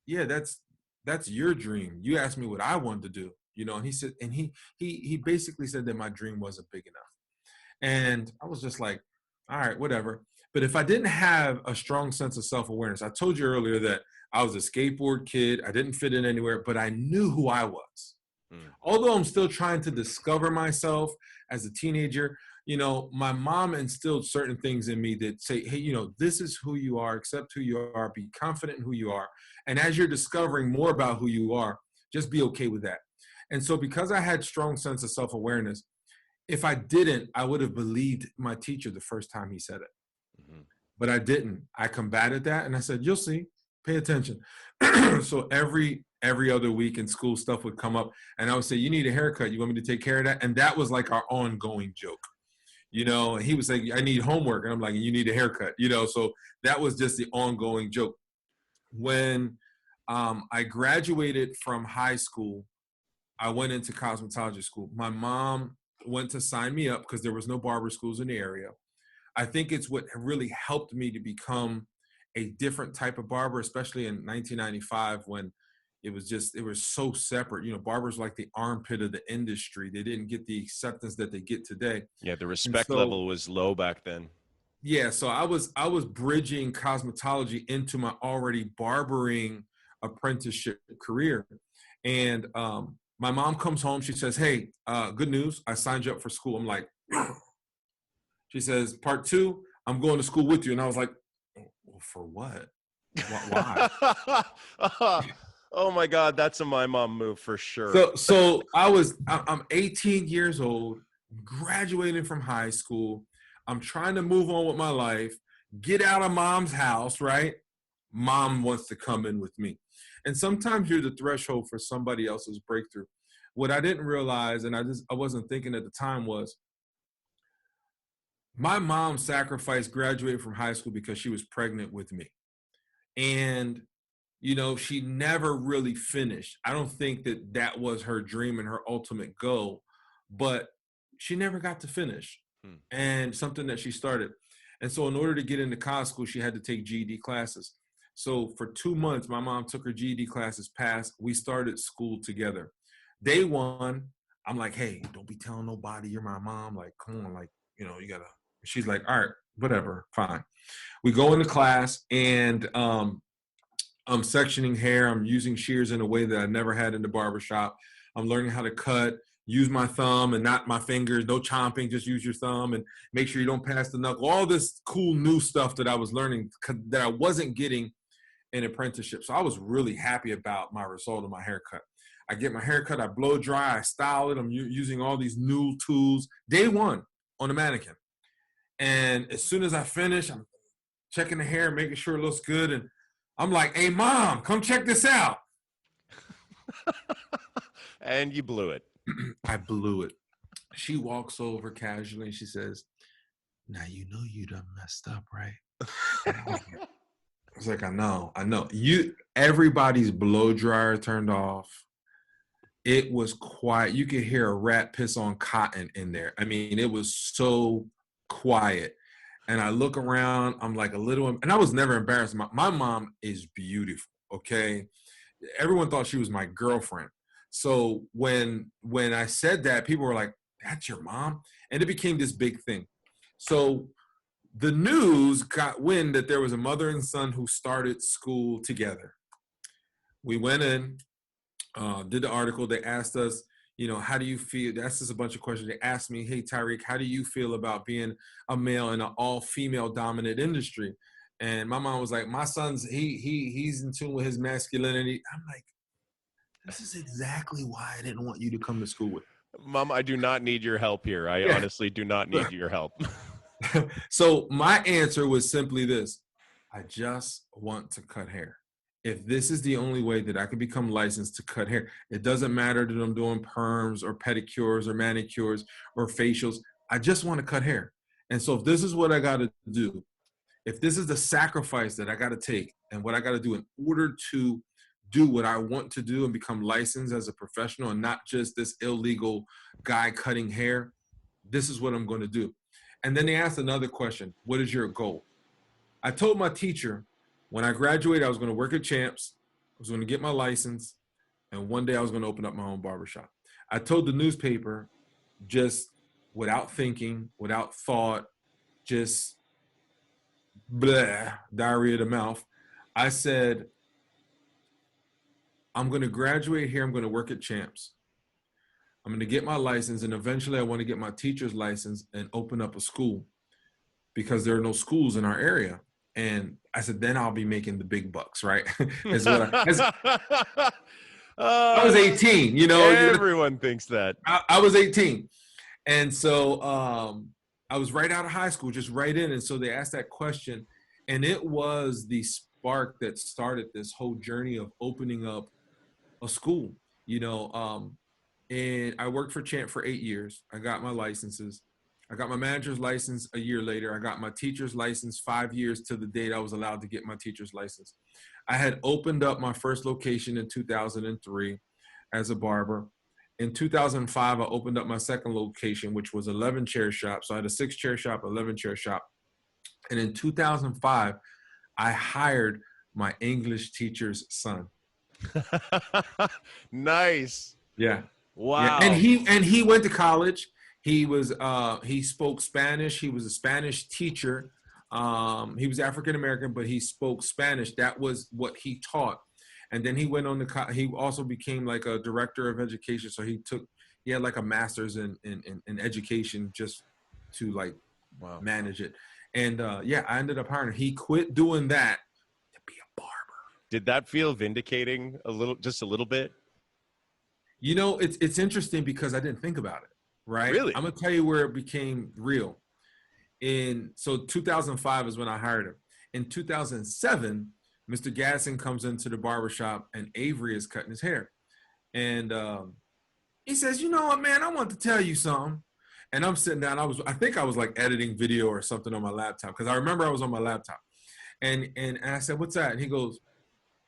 yeah, that's your dream. You asked me what I wanted to do, And he said, and he basically said that my dream wasn't big enough. And I was just like, all right, whatever. But if I didn't have a strong sense of self-awareness, I told you earlier that I was a skateboard kid. I didn't fit in anywhere, but I knew who I was. Although I'm still trying to discover myself as a teenager, my mom instilled certain things in me that say, hey, this is who you are, accept who you are, be confident in who you are. And as you're discovering more about who you are, just be okay with that. And so because I had strong sense of self-awareness, if I didn't, I would have believed my teacher the first time he said it. Mm-hmm. But I didn't. I combated that, and I said, you'll see, pay attention. So every other week in school, stuff would come up, and I would say, you need a haircut. You want me to take care of that? And that was like our ongoing joke. And he would say, I need homework. And I'm like, you need a haircut. So that was just the ongoing joke. When I graduated from high school, I went into cosmetology school. My mom went to sign me up because there was no barber schools in the area. I think it's what really helped me to become a different type of barber, especially in 1995 when it was so separate. Barbers were like the armpit of the industry. They didn't get the acceptance that they get today. Yeah, the respect level was low back then. Yeah, so I was bridging cosmetology into my already barbering apprenticeship career. And my mom comes home. She says, hey, good news. I signed you up for school. I'm like, she says, part 2, I'm going to school with you. And I was like, well, for what? Why? Oh my God, that's a my mom move for sure. So I'm 18 years old, graduating from high school. I'm trying to move on with my life, get out of mom's house, right? Mom wants to come in with me. And sometimes you're the threshold for somebody else's breakthrough. What I didn't realize, and I wasn't thinking at the time, was my mom sacrificed graduating from high school because she was pregnant with me. And, you know, she never really finished. I don't think that that was her dream and her ultimate goal, but she never got to finish. And something that she started. And so in order to get into college school, she had to take GED classes. So for 2 months, my mom took her GED classes, passed. We started school together. Day one, I'm like, hey, don't be telling nobody you're my mom. Like, come on, like, you know, you gotta. She's like, all right, whatever, fine. We go into class, and I'm sectioning hair. I'm using shears in a way that I never had in the barbershop. I'm learning how to cut, use my thumb and not my fingers, no chomping, just use your thumb and make sure you don't pass the knuckle. All this cool new stuff that I was learning that I wasn't getting in apprenticeship. So I was really happy about my result of my haircut. I get my haircut, I blow dry, I style it. I'm using all these new tools. Day one on the mannequin. And as soon as I finish, I'm checking the hair, making sure it looks good. And I'm like, hey, Mom, come check this out. And you blew it. I blew it. She walks over casually and she says, now you know you done messed up, right? I was like, I know. Everybody's blow dryer turned off. It was quiet. You could hear a rat piss on cotton in there. I mean, it was so quiet. And I look around, I'm like and I was never embarrassed. My mom is beautiful, okay? Everyone thought she was my girlfriend. So when I said that, people were like, that's your mom? And it became this big thing. So the news got wind that there was a mother and son who started school together. We went in, did the article. They asked us, you know, how do you feel? They asked us a bunch of questions. They asked me, hey, Tyrik, how do you feel about being a male in an all-female dominant industry? And my mom was like, my son's, he's in tune with his masculinity. I'm like, this is exactly why I didn't want you to come to school with me. Mom, I do not need your help here. I honestly do not need your help. So my answer was simply this. I just want to cut hair. If this is the only way that I can become licensed to cut hair, it doesn't matter that I'm doing perms or pedicures or manicures or facials. I just want to cut hair. And so if this is what I got to do, if this is the sacrifice that I got to take and what I got to do in order to do what I want to do and become licensed as a professional and not just this illegal guy cutting hair, this is what I'm going to do. And then they asked another question. What is your goal? I told my teacher when I graduated, I was going to work at Champs. I was going to get my license. And one day I was going to open up my own barbershop. I told the newspaper, just without thinking, without thought, just blah, diarrhea of the mouth. I said, I'm going to graduate here. I'm going to work at Champs. I'm going to get my license. And eventually I want to get my teacher's license and open up a school because there are no schools in our area. And I said, then I'll be making the big bucks, right? I was 18, you know. Everyone thinks that. I was 18. And so I was right out of high school, just right in. And so they asked that question. And it was the spark that started this whole journey of opening up a school, you know. And I worked for Champ for 8 years. I got my licenses. I got my manager's license a year later. I got my teacher's license 5 years to the date I was allowed to get my teacher's license. I had opened up my first location in 2003 as a barber. In 2005, I opened up my second location, which was 11 chair shop. So I had a 6-chair shop, 11 chair shop. And in 2005, I hired my English teacher's son. Nice. Yeah. Wow. Yeah. And he went to college. He spoke Spanish. He was a Spanish teacher. He was African American, but he spoke Spanish. That was what he taught. And then he went on he also became like a director of education. So he had like a master's in education just to like manage it. And I ended up hiring him. He quit doing that to be a barber. Did that feel vindicating just a little bit? You know, it's interesting because I didn't think about it. Right? Really? I'm going to tell you where it became real. So 2005 is when I hired him. In 2007, Mr. Gasson comes into the barbershop and Avery is cutting his hair. And he says, you know what, man, I want to tell you something. And I'm sitting down. I think I was like editing video or something on my laptop, because I remember I was on my laptop. And I said, what's that? And he goes,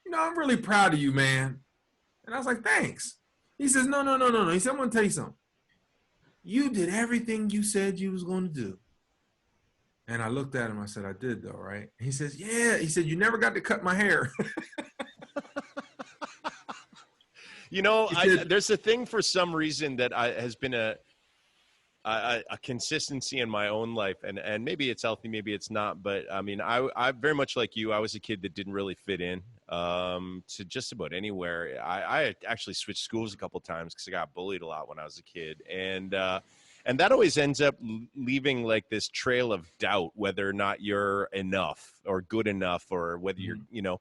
you know, I'm really proud of you, man. And I was like, thanks. He says, no. He said, I'm going to tell you something. You did everything you said you was going to do. And I looked at him. I said, I did, though, right? He says, yeah. He said, you never got to cut my hair. You know, there's a thing for some reason that has been a consistency in my own life, and maybe it's healthy, maybe it's not. But I mean, I very much like you. I was a kid that didn't really fit in to just about anywhere. I actually switched schools a couple times because I got bullied a lot when I was a kid, and that always ends up leaving like this trail of doubt whether or not you're enough or good enough, or whether you're, you know,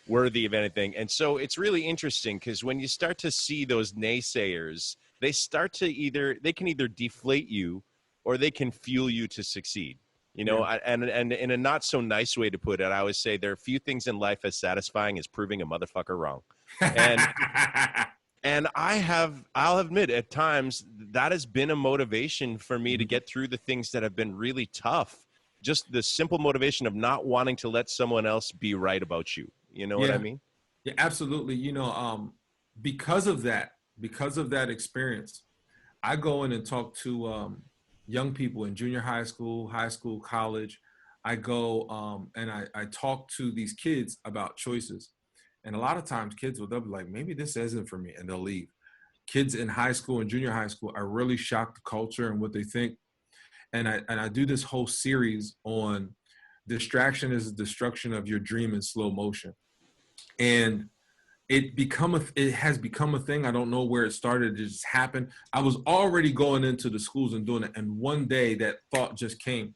worthy of anything. And so it's really interesting because when you start to see those naysayers, they can either deflate you or they can fuel you to succeed. You know, yeah. And in a not so nice way to put it, I always say there are few things in life as satisfying as proving a motherfucker wrong. And I'll admit at times that has been a motivation for me to get through the things that have been really tough. Just the simple motivation of not wanting to let someone else be right about you. You know what I mean? Yeah, absolutely. You know, because of that experience, I go in and talk to young people in junior high school, college. I go and I talk to these kids about choices. And a lot of times kids they'll be like, maybe this isn't for me, and they'll leave. Kids in high school and junior high school are really shocked the culture and what they think. And I do this whole series on distraction is the destruction of your dream in slow motion. And it has become a thing. I don't know where it started. It just happened. I was already going into the schools and doing it. And one day that thought just came.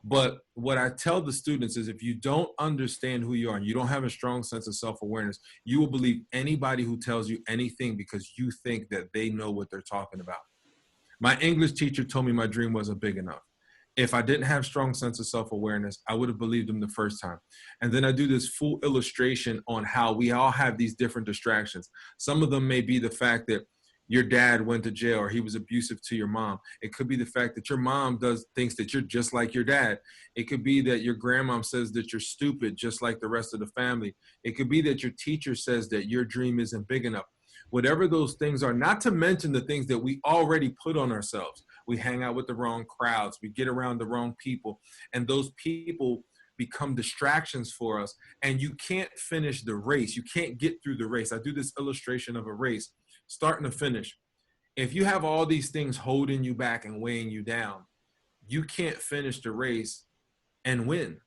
But what I tell the students is if you don't understand who you are and you don't have a strong sense of self-awareness, you will believe anybody who tells you anything because you think that they know what they're talking about. My English teacher told me my dream wasn't big enough. If I didn't have strong sense of self-awareness, I would have believed him the first time. And then I do this full illustration on how we all have these different distractions. Some of them may be the fact that your dad went to jail or he was abusive to your mom. It could be the fact that your mom thinks that you're just like your dad. It could be that your grandma says that you're stupid, just like the rest of the family. It could be that your teacher says that your dream isn't big enough. Whatever those things are, not to mention the things that we already put on ourselves. We hang out with the wrong crowds. We get around the wrong people. And those people become distractions for us. And you can't finish the race. You can't get through the race. I do this illustration of a race, starting to finish. If you have all these things holding you back and weighing you down, you can't finish the race and win.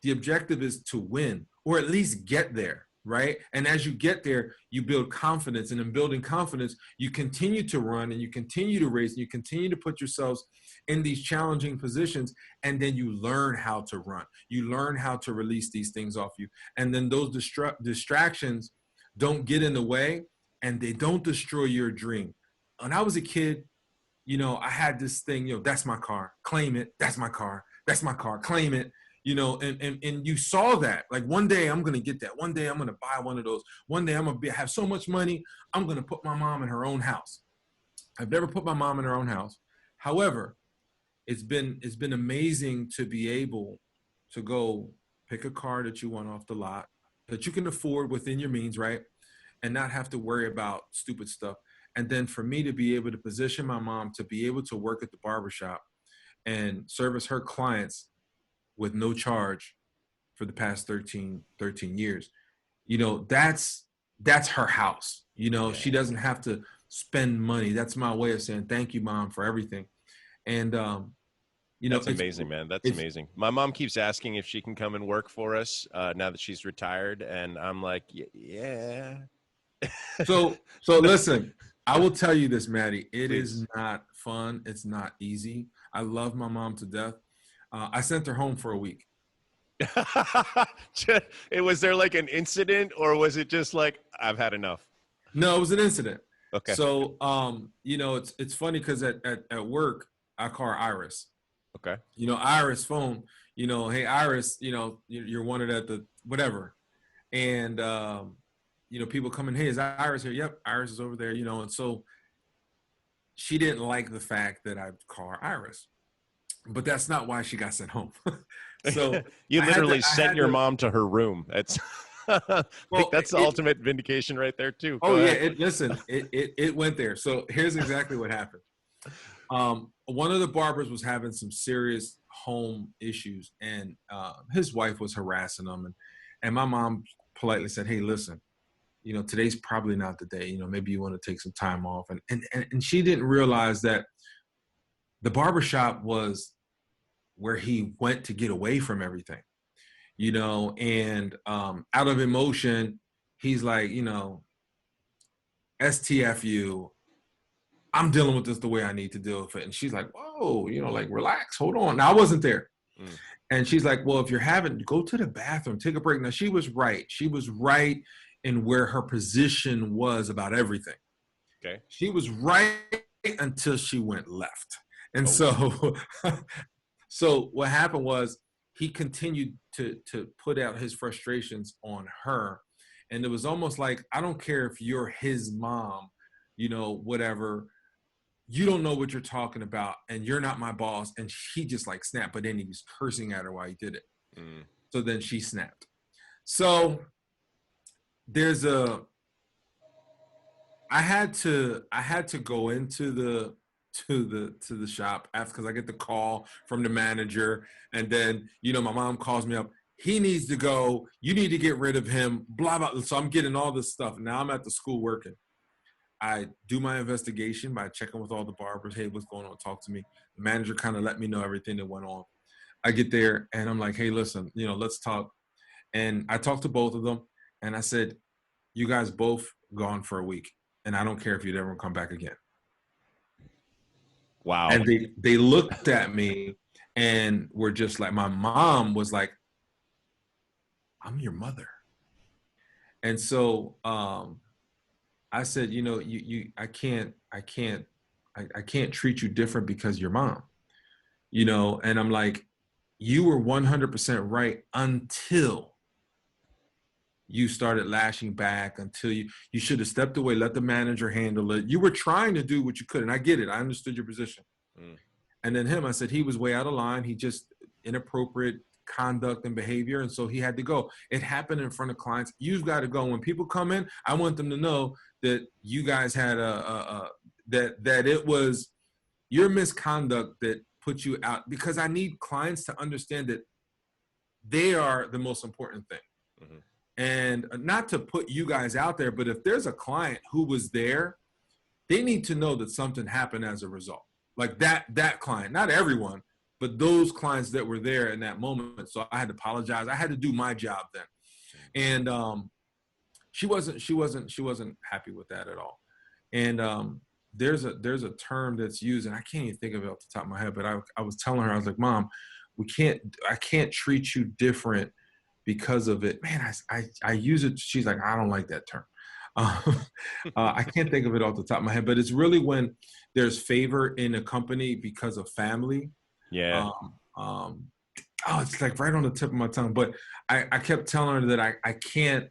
The objective is to win, or at least get there. Right? And as you get there, you build confidence. And in building confidence, you continue to run and you continue to race and you continue to put yourselves in these challenging positions. And then you learn how to run. You learn how to release these things off you. And then those distractions don't get in the way and they don't destroy your dream. When I was a kid, you know, I had this thing, you know, that's my car, claim it. That's my car. That's my car, claim it. You know, and you saw that. Like, one day I'm going to get that. One day I'm going to buy one of those. One day I'm going to have so much money, I'm going to put my mom in her own house. I've never put my mom in her own house. However, it's been amazing to be able to go pick a car that you want off the lot, that you can afford within your means, right? And not have to worry about stupid stuff. And then for me to be able to position my mom to be able to work at the barbershop and service her clients with no charge for the past 13 years. You know, that's her house. You know, she doesn't have to spend money. That's my way of saying, thank you, Mom, for everything. And, you know, that's amazing, man. That's amazing. My mom keeps asking if she can come and work for us now that she's retired. And I'm like, yeah. So listen, I will tell you this, Maddie, it Please. is not fun. It's not easy. I love my mom to death. I sent her home for a week. Was there like an incident, or was it just like, I've had enough? No, it was an incident. Okay. So, you know, it's funny because at work, I call her Iris. Okay. Iris phone, hey, Iris, you're wanted at the whatever. And, people come in, hey, is Iris here? Yep, Iris is over there, and so she didn't like the fact that I'd call her Iris, but that's not why she got sent home. So You literally sent your to, mom to her room. That's I think that's the ultimate vindication right there too. Go ahead. It went there. So here's exactly what happened. One of the barbers was having some serious home issues, and his wife was harassing him, and my mom politely said, hey, listen, today's probably not the day, maybe you want to take some time off. And she didn't realize that the barbershop was where he went to get away from everything, and out of emotion, he's like, STFU, I'm dealing with this the way I need to deal with it. And she's like, whoa, like, relax, hold on. Now, I wasn't there. And she's like, well, if you're go to the bathroom, take a break. Now, she was right. She was right in where her position was about everything. Okay. She was right until she went left. And so what happened was he continued to put out his frustrations on her. And it was almost like, I don't care if you're his mom, whatever, you don't know what you're talking about, and you're not my boss. And she just like snapped, but then he was cursing at her while he did it. So then she snapped. So there's I had to go into the shop after, because I get the call from the manager, and then my mom calls me up. He needs to go. You need to get rid of him. Blah blah. So I'm getting all this stuff. Now I'm at the school working. I do my investigation by checking with all the barbers. Hey, what's going on? Talk to me. The manager kind of let me know everything that went on. I get there and I'm like, hey, listen, let's talk. And I talked to both of them, and I said, you guys both gone for a week, and I don't care if you'd ever come back again. Wow. And they looked at me and were just like, my mom was like, I'm your mother. And so I said, I can't treat you different because you're mom, and I'm like, you were 100% right until you started lashing back, until you should have stepped away, let the manager handle it. You were trying to do what you could, and I get it. I understood your position. And then I said, he was way out of line. He just inappropriate conduct and behavior, and so he had to go. It happened in front of clients. You've got to go. When people come in, I want them to know that you guys had that it was your misconduct that put you out, because I need clients to understand that they are the most important thing. And not to put you guys out there, but if there's a client who was there, they need to know that something happened as a result. Like that client, not everyone, but those clients that were there in that moment. So I had to apologize. I had to do my job then. And she wasn't happy with that at all. And there's a term that's used, and I can't even think of it off the top of my head, but I was telling her, I was like, Mom, I can't treat you different because of it. Man, I use it. She's like, I don't like that term. I can't think of it off the top of my head, but it's really when there's favor in a company because of family. Yeah. It's like right on the tip of my tongue. But I kept telling her that I can't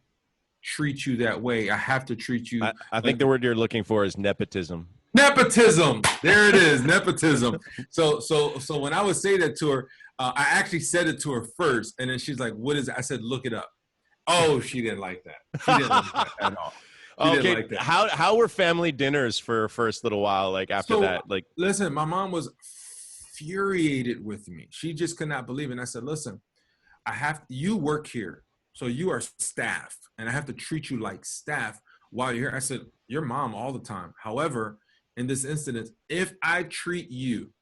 treat you that way. I have to treat you. I think the word you're looking for is nepotism. Nepotism. There it is. Nepotism. So when I would say that to her, I actually said it to her first, and then she's like, what is it? I said, look it up. Oh, she didn't like that. She didn't like that at all. Okay, like that. How were family dinners for her first little while? Like after that, like, listen, my mom was infuriated with me. She just could not believe it. And I said, listen, you work here, so you are staff, and I have to treat you like staff while you're here. I said, your mom all the time. However, in this instance, if I treat you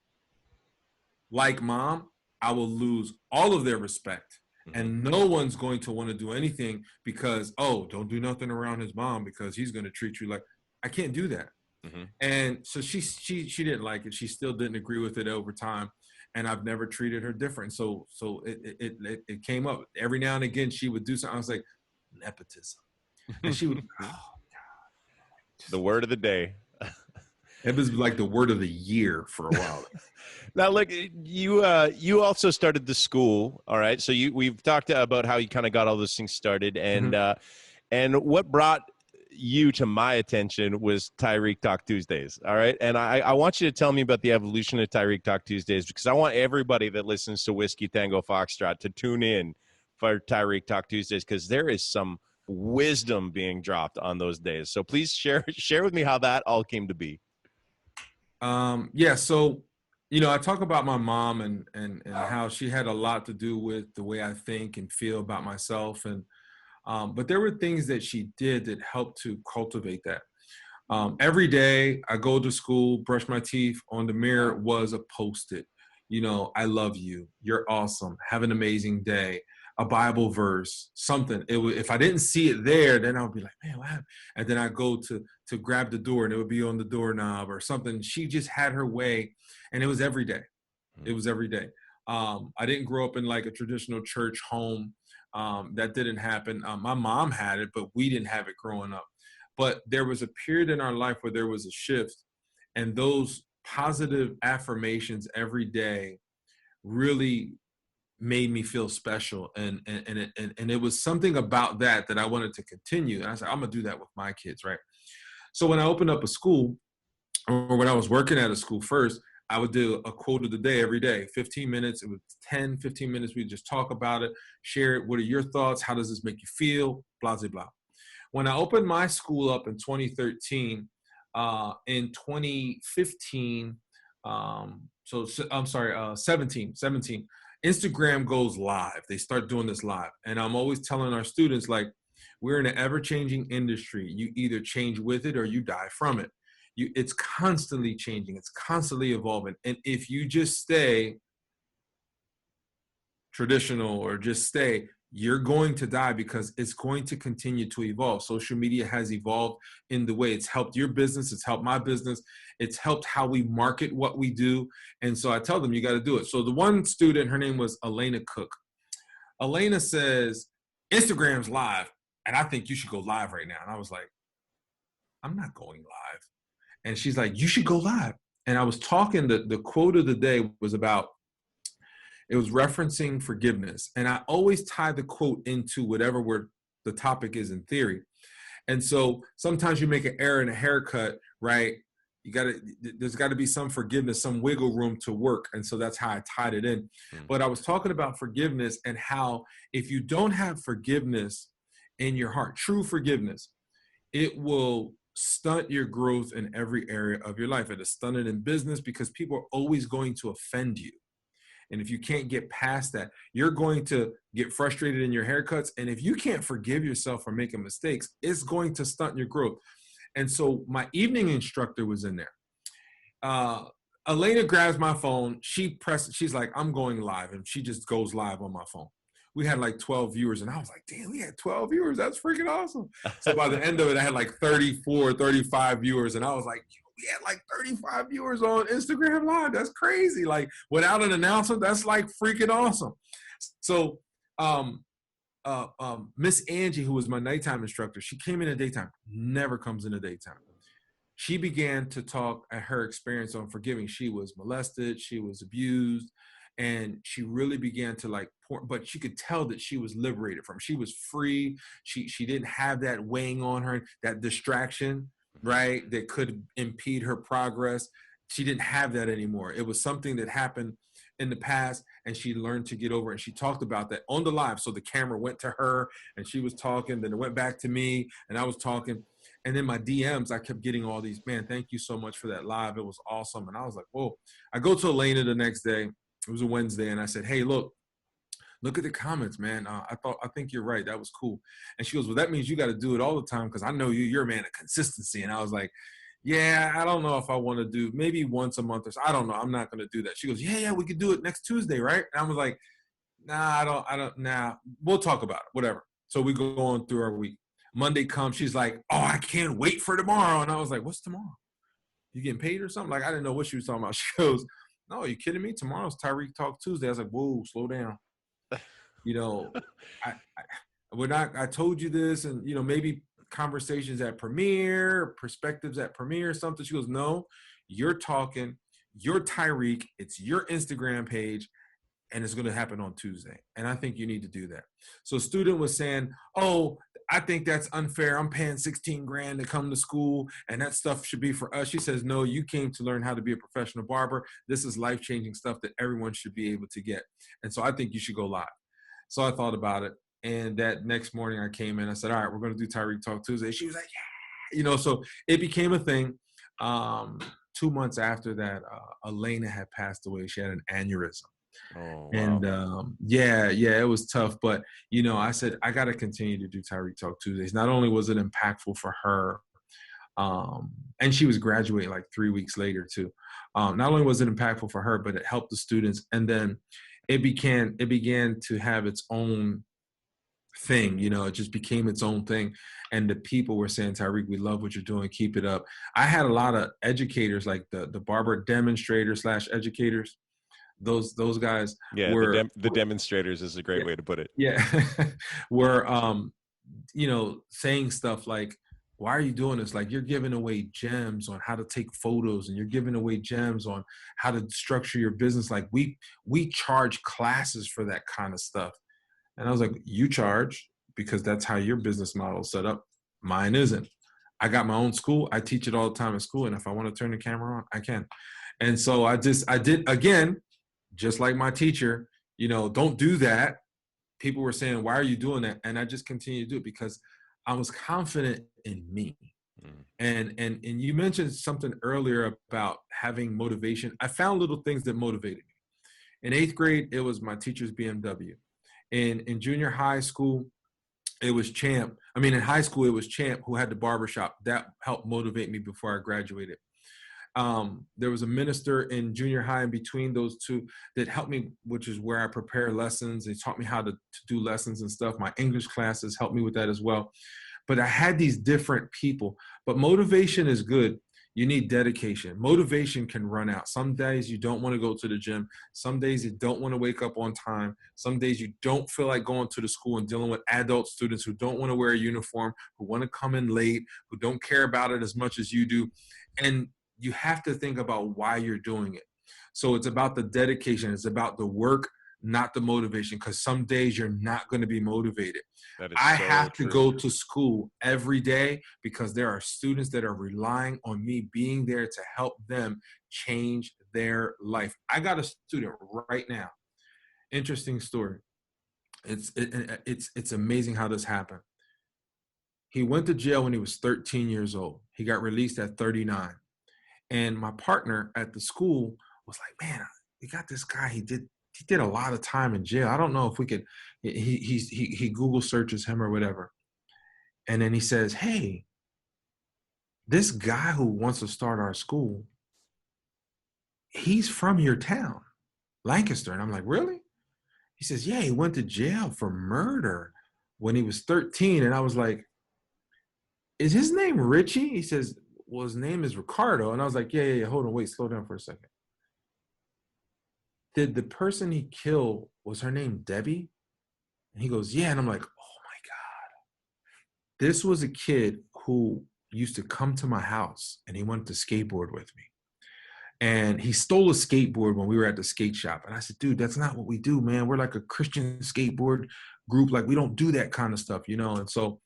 like mom, I will lose all of their respect. And no one's going to want to do anything because, don't do nothing around his mom because he's going to treat you like. I can't do that. And so she didn't like it. She still didn't agree with it over time, and I've never treated her different. So it came up every now and again. She would do something. I was like, nepotism, and she would. Oh God. The word of the day. It was like the word of the year for a while. Now, look, you also started the school, all right? So we've talked about how you kind of got all those things started, and what brought you to my attention was Tyrik Talk Tuesdays, all right? And I want you to tell me about the evolution of Tyrik Talk Tuesdays, because I want everybody that listens to Whiskey Tango Foxtrot to tune in for Tyrik Talk Tuesdays, because there is some wisdom being dropped on those days. So please share with me how that all came to be. Yeah, so I talk about my mom and how she had a lot to do with the way I think and feel about myself, and but there were things that she did that helped to cultivate that. Every day I go to school, brush my teeth, on the mirror was a Post-it. I love you. You're awesome. Have an amazing day. A Bible verse, something. If I didn't see it there, then I would be like, man, what happened? And then I go to grab the door, and it would be on the doorknob or something. She just had her way, and it was every day. It was every day. I didn't grow up in like a traditional church home. That didn't happen. My mom had it, but we didn't have it growing up. But there was a period in our life where there was a shift, and those positive affirmations every day really made me feel special, and it was something about that I wanted to continue. And I said, I'm gonna do that with my kids, right? So when I opened up a school, or when I was working at a school first, I would do a quote of the day every day, 15 minutes. It was 10-15 minutes. We just talk about it, share it. What are your thoughts? How does this make you feel? Blah, blah, blah. When I opened my school up in 2013, in 2015, 17, Instagram goes live. They start doing this live. And I'm always telling our students, like, we're in an ever-changing industry. You either change with it or you die from it. It's constantly changing. It's constantly evolving. And if you just stay traditional or just stay, you're going to die, because it's going to continue to evolve. Social media has evolved in the way it's helped your business. It's helped my business. It's helped how we market what we do. And so I tell them, you got to do it. So the one student, her name was Elena Cook. Elena says, Instagram's live, and I think you should go live right now. And I was like, I'm not going live. And she's like, you should go live. And I was talking, the quote of the day was about, it was referencing forgiveness. And I always tie the quote into whatever the topic is in theory. And so sometimes you make an error in a haircut, right? There's got to be some forgiveness, some wiggle room to work. And so that's how I tied it in. But I was talking about forgiveness, and how if you don't have forgiveness in your heart, true forgiveness, it will stunt your growth in every area of your life. It'll stunt it in business, because people are always going to offend you. And if you can't get past that, you're going to get frustrated in your haircuts. And if you can't forgive yourself for making mistakes, it's going to stunt your growth. And so my evening instructor was in there. Elena grabs my phone. She's like, I'm going live. And she just goes live on my phone. We had like 12 viewers, and I was like, damn, we had 12 viewers. That's freaking awesome. So by the end of it, I had like 34, 35 viewers. And I was like, we had like 35 viewers on Instagram Live. That's crazy. Like, without an announcement, that's like freaking awesome. So Miss Angie, who was my nighttime instructor, she came in the daytime, never comes in the daytime. She began to talk at her experience on forgiving. She was molested, she was abused, and she really began to like pour, but she could tell that she was liberated from. She was free. She didn't have that weighing on her, that distraction, right, that could impede her progress. She didn't have that anymore. It was something that happened in the past, and she learned to get over it. And she talked about that on the live. So the camera went to her, and she was talking. Then it went back to me, and I was talking. And then my DMs, I kept getting all these, man, thank you so much for that live. It was awesome. And I was like, whoa. I go to Elena the next day. It was a Wednesday, and I said, hey, look at the comments, man. I think you're right. That was cool. And she goes, well, that means you got to do it all the time, because I know you're a man of consistency. And I was like, yeah, I don't know if I want to do maybe once a month or so. I don't know. I'm not going to do that. She goes, yeah, we could do it next Tuesday, right? And I was like, nah, we'll talk about it, whatever. So we go on through our week. Monday comes, she's like, oh, I can't wait for tomorrow. And I was like, what's tomorrow? You getting paid or something? Like, I didn't know what she was talking about. She goes, no, are you kidding me? Tomorrow's Tyrik Talk Tuesday. I was like, whoa, slow down. I told you this, and, maybe conversations at Premiere, perspectives at Premiere, something. She goes, no, you're talking, you're Tyrik, it's your Instagram page, and it's going to happen on Tuesday. And I think you need to do that. So a student was saying, oh, I think that's unfair. I'm paying 16 grand to come to school and that stuff should be for us. She says, no, you came to learn how to be a professional barber. This is life-changing stuff that everyone should be able to get. And so I think you should go live. So I thought about it. And that next morning I came in, I said, all right, we're going to do Tyrik Talk Tuesday. She was like, yeah, so it became a thing. 2 months after that, Elena had passed away. She had an aneurysm. Oh, wow. And yeah, it was tough. But, I said, I got to continue to do Tyrik Talk Tuesdays. Not only was it impactful for her, and she was graduating like 3 weeks later too. Not only was it impactful for her, but it helped the students. And then it began to have its own thing. It just became its own thing. And the people were saying, Tyrik, we love what you're doing. Keep it up. I had a lot of educators, like the barber demonstrators / educators. Those guys were the demonstrators is a great way to put it. Yeah. were saying stuff like, why are you doing this? Like, you're giving away gems on how to take photos, and you're giving away gems on how to structure your business. Like, we charge classes for that kind of stuff. And I was like, you charge because that's how your business model is set up. Mine isn't. I got my own school. I teach it all the time in school. And if I want to turn the camera on, I can. And so I did, again, just like my teacher, don't do that. People were saying, why are you doing that? And I just continued to do it because I was confident in me. And you mentioned something earlier about having motivation. I found little things that motivated me. In 8th grade, it was my teacher's BMW. In junior high school, it was Champ. In high school, it was Champ who had the barbershop. That helped motivate me before I graduated. There was a minister in junior high in between those two that helped me, which is where I prepare lessons. They taught me how to do lessons and stuff. My English classes helped me with that as well. But I had these different people. But motivation is good. You need dedication. Motivation can run out. Some days you don't want to go to the gym. Some days you don't want to wake up on time. Some days you don't feel like going to the school and dealing with adult students who don't want to wear a uniform, who want to come in late, who don't care about it as much as you do. And you have to think about why you're doing it. So it's about the dedication. It's about the work, not the motivation, because some days you're not going to be motivated. I have to go to school every day because there are students that are relying on me being there to help them change their life. I got a student right now. Interesting story. It's amazing how this happened. He went to jail when he was 13 years old. He got released at 39. And my partner at the school was like, man, we got this guy. He did a lot of time in jail. I don't know if we could, he Google searches him or whatever. And then he says, hey, this guy who wants to start our school, he's from your town, Lancaster. And I'm like, really? He says, yeah, he went to jail for murder when he was 13. And I was like, is his name Richie? He says, well, his name is Ricardo. And I was like, yeah, hold on, wait, slow down for a second. Did the person he killed, was her name Debbie? And he goes, yeah. And I'm like, oh my God. This was a kid who used to come to my house and he wanted to skateboard with me. And he stole a skateboard when we were at the skate shop. And I said, dude, that's not what we do, man. We're like a Christian skateboard group. Like, we don't do that kind of stuff, And so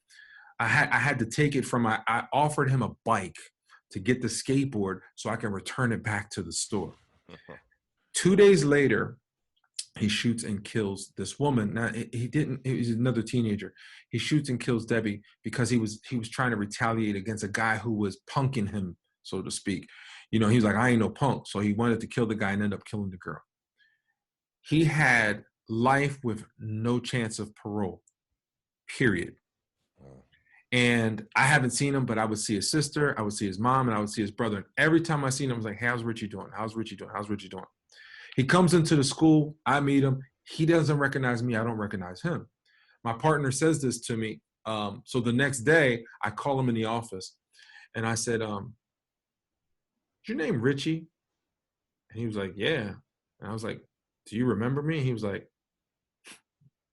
I had to take it from, I offered him a bike to get the skateboard so I can return it back to the store. 2 days later, he shoots and kills this woman. Now, he was another teenager. He shoots and kills Debbie because he was trying to retaliate against a guy who was punking him, so to speak. He was like, I ain't no punk. So he wanted to kill the guy and end up killing the girl. He had life with no chance of parole, period. And I haven't seen him, but I would see his sister, I would see his mom, and I would see his brother. And every time I seen him, I was like, hey, how's Richie doing? How's Richie doing? How's Richie doing? He comes into the school. I meet him. He doesn't recognize me. I don't recognize him. My partner says this to me. So the next day, I call him in the office. And I said, is your name Richie? And he was like, yeah. And I was like, do you remember me? He was like,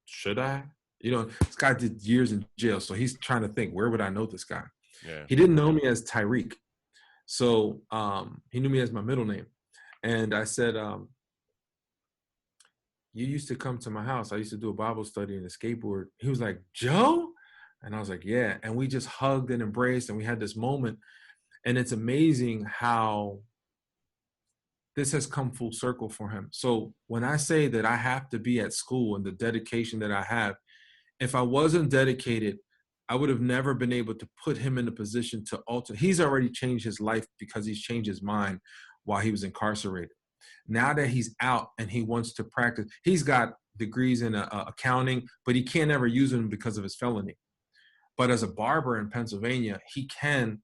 should I? This guy did years in jail, so he's trying to think, where would I know this guy? Yeah. He didn't know me as Tyrik. So he knew me as my middle name. And I said, you used to come to my house. I used to do a Bible study and a skateboard. He was like, Joe? And I was like, yeah. And we just hugged and embraced, and we had this moment. And it's amazing how this has come full circle for him. So when I say that I have to be at school and the dedication that I have, if I wasn't dedicated, I would have never been able to put him in a position to alter. He's already changed his life because he's changed his mind while he was incarcerated. Now that he's out and he wants to practice, he's got degrees in accounting, but he can't ever use them because of his felony. But as a barber in Pennsylvania, he can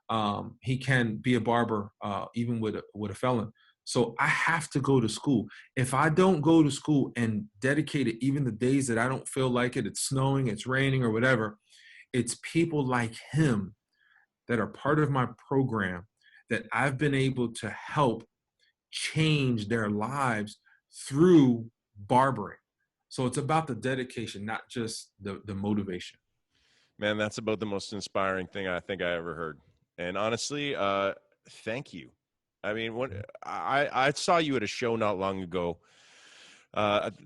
be a barber even with a felon. So I have to go to school. If I don't go to school and dedicate it, even the days that I don't feel like it, it's snowing, it's raining, or whatever, it's people like him that are part of my program that I've been able to help change their lives through barbering. So it's about the dedication, not just the motivation. Man, that's about the most inspiring thing I think I ever heard. And honestly, thank you. I mean, I saw you at a show not long ago,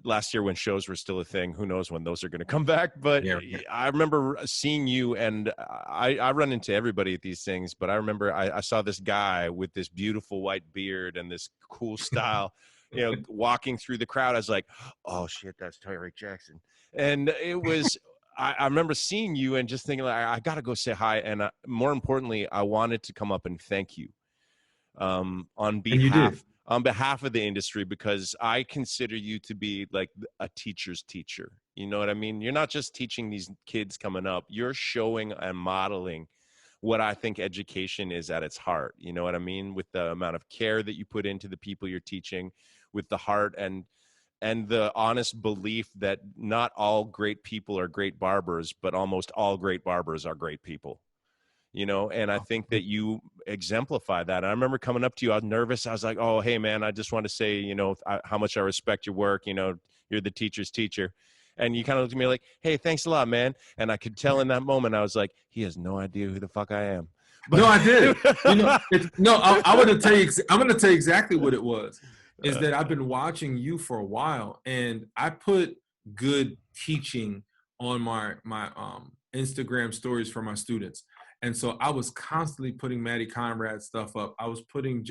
last year when shows were still a thing. Who knows when those are going to come back? But yeah. I remember seeing you, and I run into everybody at these things, but I remember I saw this guy with this beautiful white beard and this cool style, walking through the crowd. I was like, oh shit, that's TYRIK Jackson. And it was, I remember seeing you and just thinking, like, I got to go say hi. And more importantly, I wanted to come up and thank you on behalf of the industry, because I consider you to be like a teacher's teacher. You know what I mean? You're not just teaching these kids coming up, you're showing and modeling what I think education is at its heart. You know what I mean? With the amount of care that you put into the people you're teaching, with the heart and the honest belief that not all great people are great barbers, but almost all great barbers are great people. And I think that you exemplify that. And I remember coming up to you, I was nervous. I was like, oh, hey, man, I just want to say, how much I respect your work. You're the teacher's teacher. And you kind of looked at me like, hey, thanks a lot, man. And I could tell in that moment, I was like, he has no idea who the fuck I am. But no, I did. I want to tell you, I'm going to tell you exactly what it was, is that I've been watching you for a while, and I put good teaching on my Instagram stories for my students. And so I was constantly putting Maddie Conrad stuff up. I was putting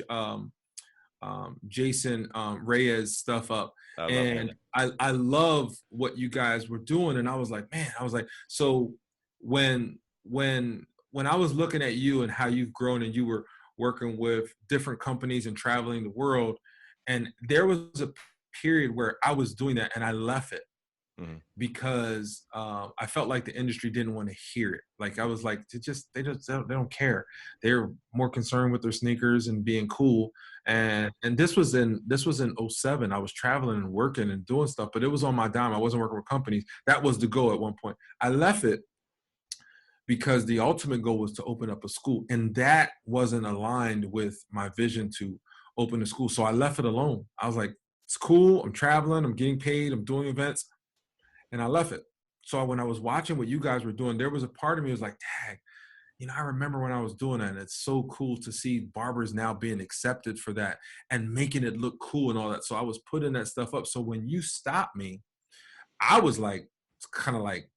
Jason Reyes stuff up. And I love what you guys were doing. And I was like, man, so when I was looking at you and how you've grown, and you were working with different companies and traveling the world, and there was a period where I was doing that and I left it. Because I felt like the industry didn't want to hear it. Like, I was like, they don't care. They're more concerned with their sneakers and being cool. And this was in 2007. I was traveling and working and doing stuff, but it was on my dime. I wasn't working with companies. That was the goal at one point. I left it because the ultimate goal was to open up a school, and that wasn't aligned with my vision to open a school. So I left it alone. I was like, it's cool. I'm traveling. I'm getting paid. I'm doing events. And I left it. So when I was watching what you guys were doing, there was a part of me that was like, dang, I remember when I was doing that. And it's so cool to see barbers now being accepted for that and making it look cool and all that. So I was putting that stuff up. So when you stopped me, I was like, it's kind of like,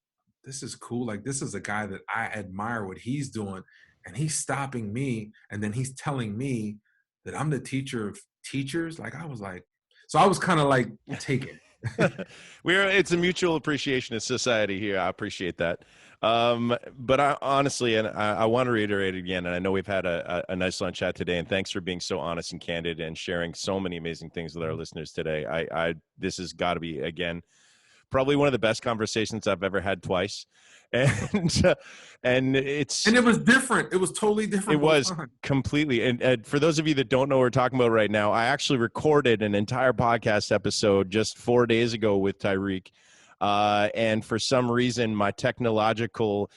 this is cool. Like, this is a guy that I admire what he's doing. And he's stopping me. And then he's telling me that I'm the teacher of teachers. Like, I was like, so I was kind of like taken. It's a mutual appreciation of society here. I appreciate that. But I honestly, and I want to reiterate again, and I know we've had a nice lunch chat today, and thanks for being so honest and candid and sharing so many amazing things with our listeners today. This has got to be, again, probably one of the best conversations I've ever had twice. And it was different. It was totally different. It was completely. And for those of you that don't know what we're talking about right now, I actually recorded an entire podcast episode just 4 days ago with Tyreke. And for some reason, my technological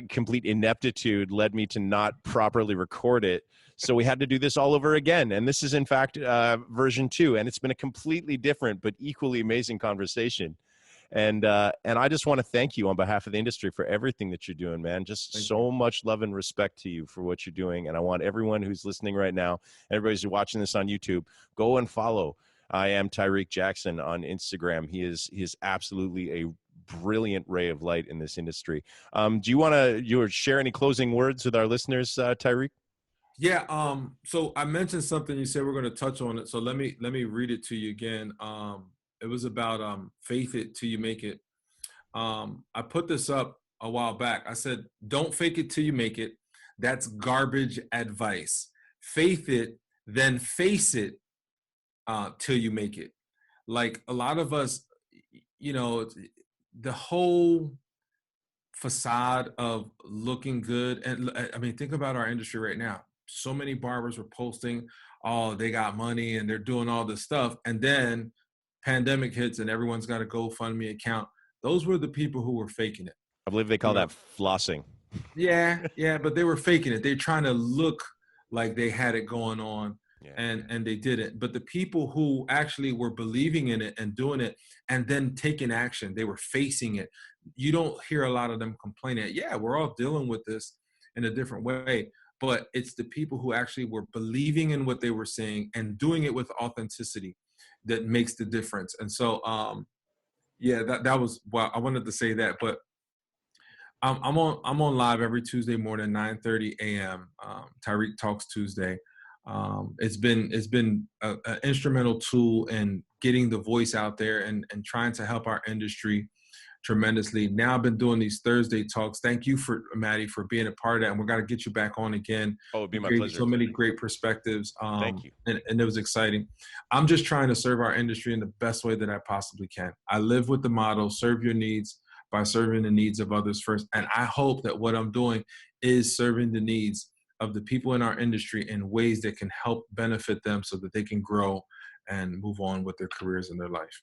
complete ineptitude led me to not properly record it. So we had to do this all over again. And this is, in fact, version 2. And it's been a completely different but equally amazing conversation. And I just want to thank you on behalf of the industry for everything that you're doing, man. Just Thank so much love and respect to you for what you're doing. And I want everyone who's listening right now, everybody who's watching this on YouTube, go and follow. I am Tyrik Jackson on Instagram. He is absolutely a brilliant ray of light in this industry. Do you want to share any closing words with our listeners, Tyrik? Yeah. So I mentioned something. You said we're going to touch on it. So let me read it to you again. It was about faith it till you make it. I put this up a while back. I said, don't fake it till you make it. That's garbage advice. Faith it, then face it till you make it. Like a lot of us, the whole facade of looking good. And I mean, think about our industry right now. So many barbers were posting, oh, they got money and they're doing all this stuff. And then pandemic hits and everyone's got a GoFundMe account. Those were the people who were faking it. I believe they call that flossing. Yeah, but they were faking it. They're trying to look like they had it going on. Yeah. And they didn't. But the people who actually were believing in it and doing it and then taking action, they were facing it. You don't hear a lot of them complaining. Yeah, we're all dealing with this in a different way. But it's the people who actually were believing in what they were saying and doing it with authenticity that makes the difference. And so, that was, well, I wanted to say that. But I'm on live every Tuesday morning, 9:30 a.m. Tyrik Talks Tuesday. It's been an instrumental tool in getting the voice out there and trying to help our industry tremendously. Now I've been doing these Thursday talks. Thank you Maddie for being a part of that. And we're going to get you back on again. Oh, it'd be my pleasure. So many great perspectives. Thank you. And it was exciting. I'm just trying to serve our industry in the best way that I possibly can. I live with the motto, serve your needs by serving the needs of others first. And I hope that what I'm doing is serving the needs of the people in our industry in ways that can help benefit them so that they can grow and move on with their careers and their life.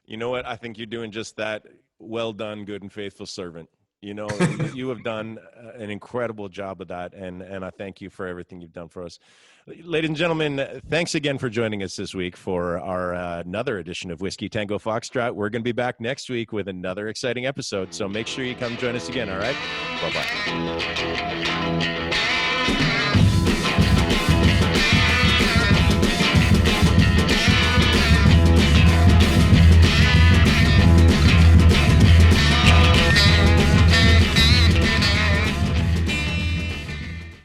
You know what? I think you're doing just that. Well done, good and faithful servant. You know, you have done an incredible job of that, and I thank you for everything you've done for us. Ladies and gentlemen, thanks again for joining us this week for our another edition of Whiskey Tango Foxtrot. We're going to be back next week with another exciting episode, so make sure you come join us again, all right? Bye-bye.